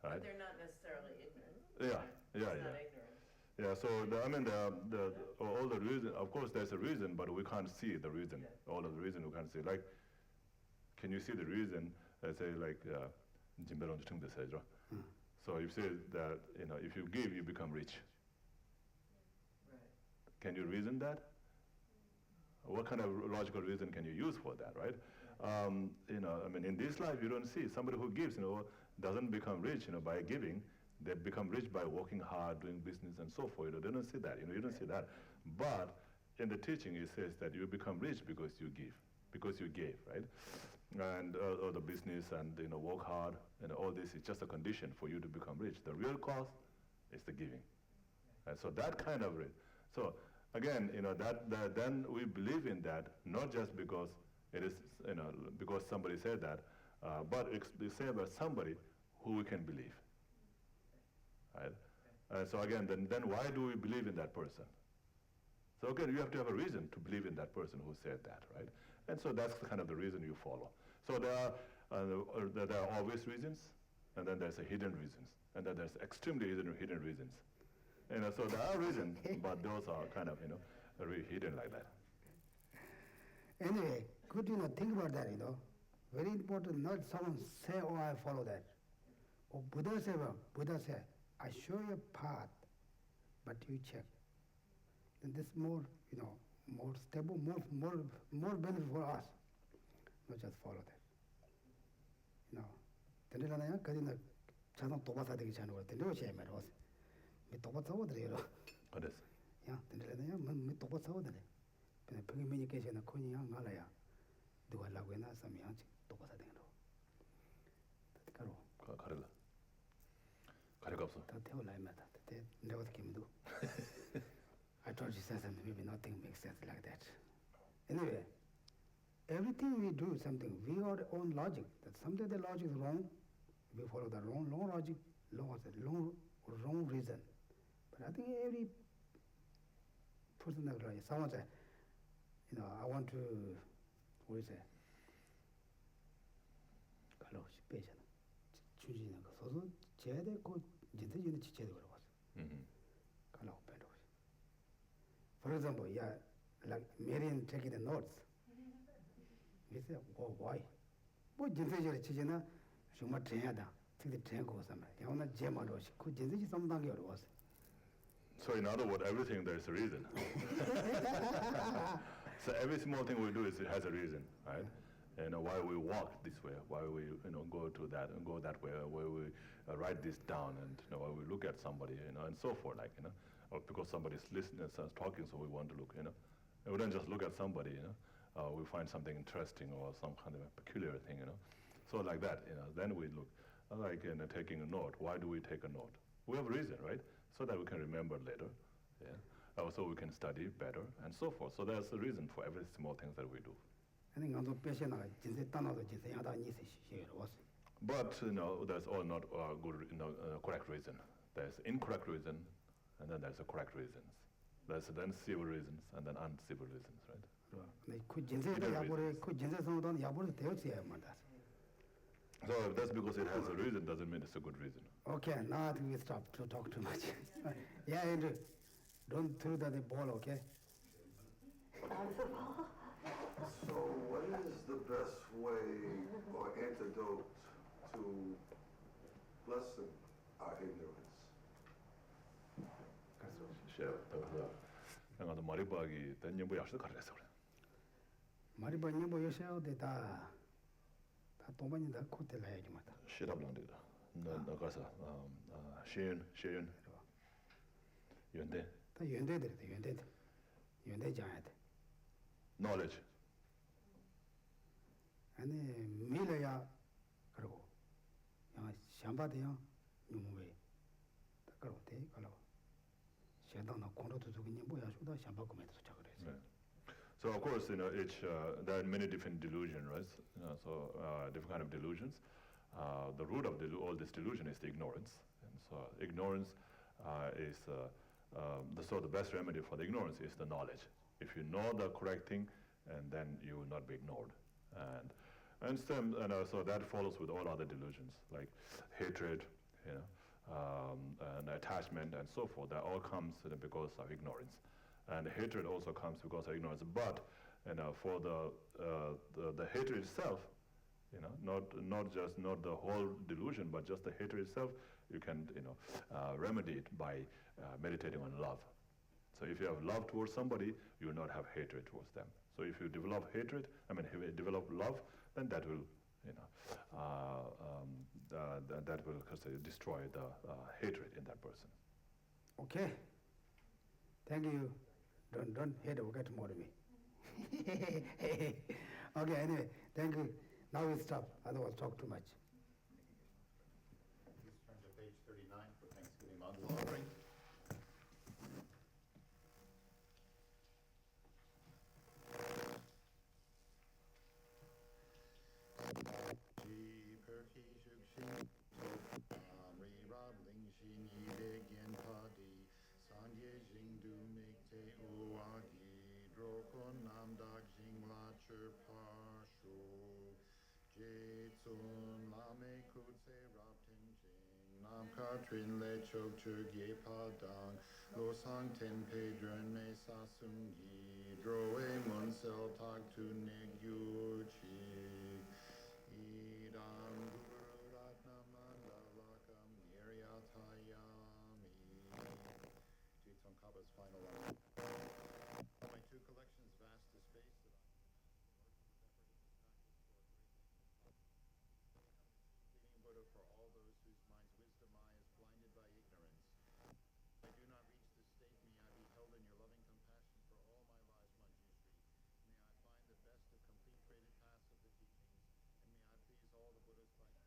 right? But they're not necessarily ignorant. Yeah, right? yeah, It's yeah. not ignorant. Yeah, so all the reason, of course there's a reason, but we can't see the reason. Yeah. All of the reason we can't see. Like, can you see the reason? Say like, so you say that if you give, you become rich. Right. Can you reason that? What kind of logical reason can you use for that, right? I mean, in this life, you don't see somebody who gives, doesn't become rich, by giving. They become rich by working hard, doing business, and so forth. They don't see that, you don't see that. But in the teaching, it says that you become rich because you give, because you gave, right? And all the business and work hard, and all this is just a condition for you to become rich. The real cost is the giving. And so that kind of rich. So again, then we believe in that not just because it is, because somebody said that, but it's said by somebody who we can believe. Right? So again, then why do we believe in that person? So again, you have to have a reason to believe in that person who said that, right? And so that's kind of the reason you follow. So there are obvious reasons, and then there's a hidden reasons, and then there's extremely hidden reasons. So there are reasons, but those are kind of really hidden like that. Anyway, good think about that, Very important, not someone say, oh, I follow that. Or Buddha said, I show you a path, but you check. And this more, more stable, more benefit for us. Not just follow that. Tenderana kadina chadang toba sa degi chanu wa tender che mer was. Me toba sa wa dre ro. What is? Ya tenderana ya me toba sa wa dre. Pe phengi me ke na khoni ya ngala ya. Duwa la gwe na sam ya chi toba sa degi ro. Karo. Karela. Karega 없어. Ta teo lai ma ta. Te never kim do. I told you something, maybe nothing makes sense like that. Anyway, everything we do something, we have our own logic. That someday the logic is wrong, we follow the wrong logic, wrong reason. But I think every person has right. Someone said, I want to, what is it? Hello, patient. Choosing a so chair they go, jinta chiche go. Hello, better. For example, like Marian taking the notes. We say, oh, why? What jinta chichena, shuma train da, take the train goes somewhere. You want to jam out of it. Could jinta something was. So in other words, everything there's a reason. So every small thing we do it has a reason, right? Why we walk this way, why we go to that and go that way, why we write this down, and why we look at somebody, and so forth, like or because somebody's listening, talking, so we want to look, And we don't just look at somebody, we find something interesting or some kind of a peculiar thing, So like that, then we look, like taking a note. Why do we take a note? We have a reason, right? So that we can remember later, so we can study better, and so forth. So there's a reason for every small things that we do. I think on the patient, jinta tanado jinta yada ni se was. But that's all not good, correct reason. There's incorrect reason, and then there's a correct reasons. There's then civil reasons, and then uncivil reasons, right? Could jinta yabore, could jinta someone yabore teoxia mandas. So if that's because it has a reason, doesn't mean it's a good reason. Okay, now I think we stop to talk too much. Yeah, Andrew, don't throw the ball, okay? So what is the best way or antidote to lessen our ignorance? 내가 머리박이 던님부 약속 가르쳐서 그래. 말이 번이 보여서 되다. 다 동반이다 코텔 해야지 맞다. 시답랑데다. 나 가서 시연 연대. 다 연대들 연대 자야 돼. knowledge. 아니 밀어야 그러고 야 샴바데요 nyumwe takaro te kala shedang na kondo tu zuki nyimbo ya shuda shamba kume tu chakare. Yeah. So of course, there are many different delusions, right? Different kind of delusions. The root of all this delusion is the ignorance, and so ignorance is the best remedy for the ignorance is the knowledge. If you know the correct thing, and then you will not be ignored, so that follows with all other delusions like hatred, and attachment, and so forth. That all comes because of ignorance. And hatred also comes because of ignorance. But for the hatred itself, not the whole delusion, but just the hatred itself, you can remedy it by meditating on love. So if you have love towards somebody, you will not have hatred towards them. So if you develop hatred, if you develop love, then that will destroy the hatred in that person. Okay. Thank you. Don't hate or get more of me. Okay, anyway, thank you. Now we stop, otherwise talk too much. Please turn to page 39 for Thanksgiving Mangal offering. Ji perki shukshin ri rab ling shin yi begin padi sanye jing du mikte uagi drokon nam dak jing la chur pashu jitsun lame kutse rab ting jing nam katrin le chok chug ye padang lo sang ten pedron me sasungi droe mun sel tak tu neg yu chi idam guru ratna mandalakam niryatayami. Jitsun Kaba's final line. My two collections vast to space that leading Buddha for all those whose minds' wisdom eye is blinded by ignorance. I do not reach this state, may I be held in your loving compassion for all my lives, Manjushri. May I find the best of complete graded paths of the teachings, and may I please all the Buddhas by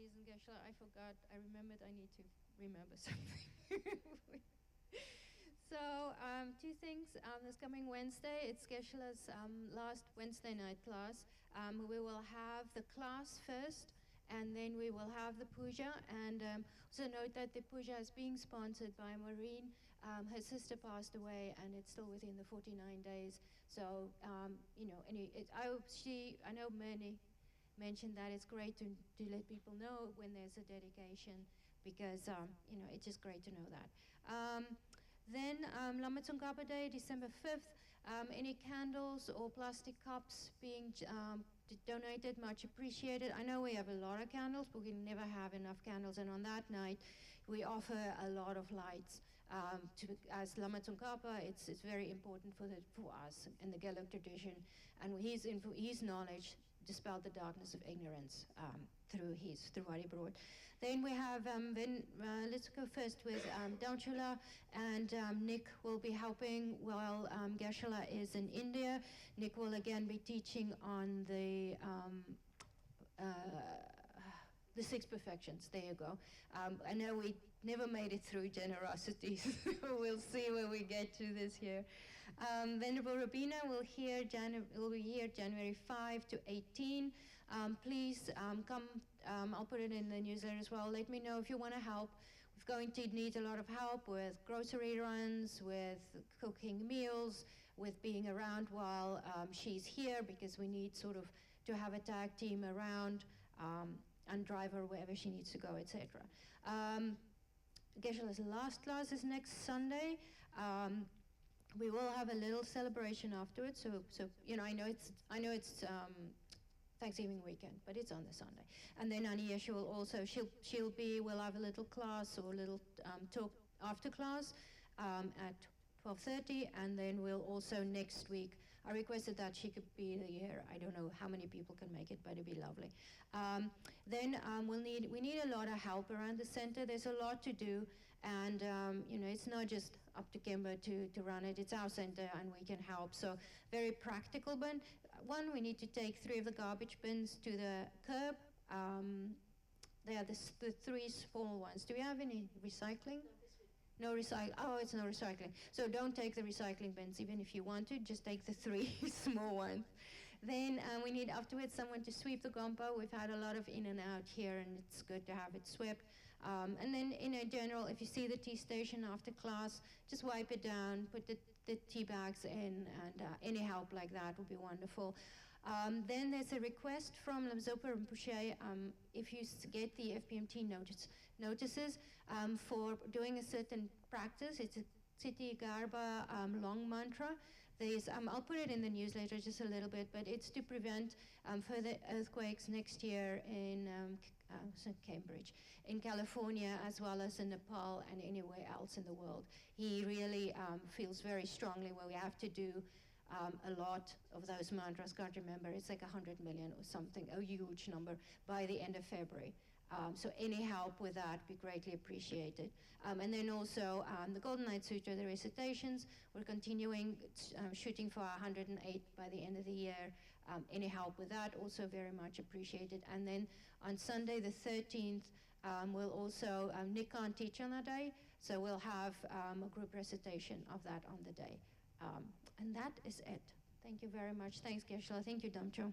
reason, Geshela, I forgot. I remembered I need to remember something. So, two things. This coming Wednesday, it's Geshela's last Wednesday night class. We will have the class first, and then we will have the puja. And also note that the puja is being sponsored by Maureen. Her sister passed away, and it's still within the 49 days. So, you know, I know many mentioned that it's great to let people know when there's a dedication, because, you know, it's just great to know that. Then Lamatsungapa Day, December 5th, any candles or plastic cups being donated, much appreciated. I know we have a lot of candles, but we never have enough candles, and on that night, we offer a lot of lights. As Lamatsungapa, it's very important for us in the Gelug tradition, and his knowledge dispelled the darkness of ignorance through what he brought. Then we have, let's go first with Damchula, and Nick will be helping while Geshela is in India. Nick will again be teaching on the 6 perfections. There you go. I know we never made it through generosity, so we'll see where we get to this year. Venerable Rabina will be here January 5 to 18. Please come. I'll put it in the newsletter as well. Let me know if you want to help. We're going to need a lot of help with grocery runs, with cooking meals, with being around while she's here, because we need sort of to have a tag team around and drive her wherever she needs to go, etc. Geshela's last class is next Sunday. We will have a little celebration afterwards. So you know, I know it's Thanksgiving weekend, but it's on the Sunday. And then Aniesha will also we'll have a little class or a little talk after class at 12:30, and then we'll also next week. I requested that she could be here. I don't know how many people can make it, but it'd be lovely. Then we need a lot of help around the center. There's a lot to do, and you know, it's not just up to Kimber to run it. It's our center, and we can help. So very practical, but one, we need to take 3 of the garbage bins to the curb. They are the 3 small ones. Do we have any recycling? No recycling. Oh, it's no recycling. So don't take the recycling bins, even if you want to. Just take the 3 small ones. Then we need afterwards someone to sweep the gompa. We've had a lot of in and out here, and it's good to have it swept. And then in a general, if you see the tea station after class, just wipe it down, put the tea bags in, and any help like that would be wonderful. Then there's a request from Lamzopa Rinpoche, if you get the FPMT notices for doing a certain practice. It's a Siti Garba long mantra. I'll put it in the newsletter just a little bit, but it's to prevent further earthquakes next year in Cambridge, in California, as well as in Nepal and anywhere else in the world. He really feels very strongly where we have to do a lot of those mantras. Can't remember, it's like 100 million or something, a huge number, by the end of February. So any help with that would be greatly appreciated. And then also the Golden Night Sutra, the recitations, we're continuing shooting for 108 by the end of the year. Any help with that, also very much appreciated. And then on Sunday the 13th, we'll also, Nick can't teach on that day, so we'll have a group recitation of that on the day. And that is it. Thank you very much. Thanks, Geshela. Thank you, Damcho.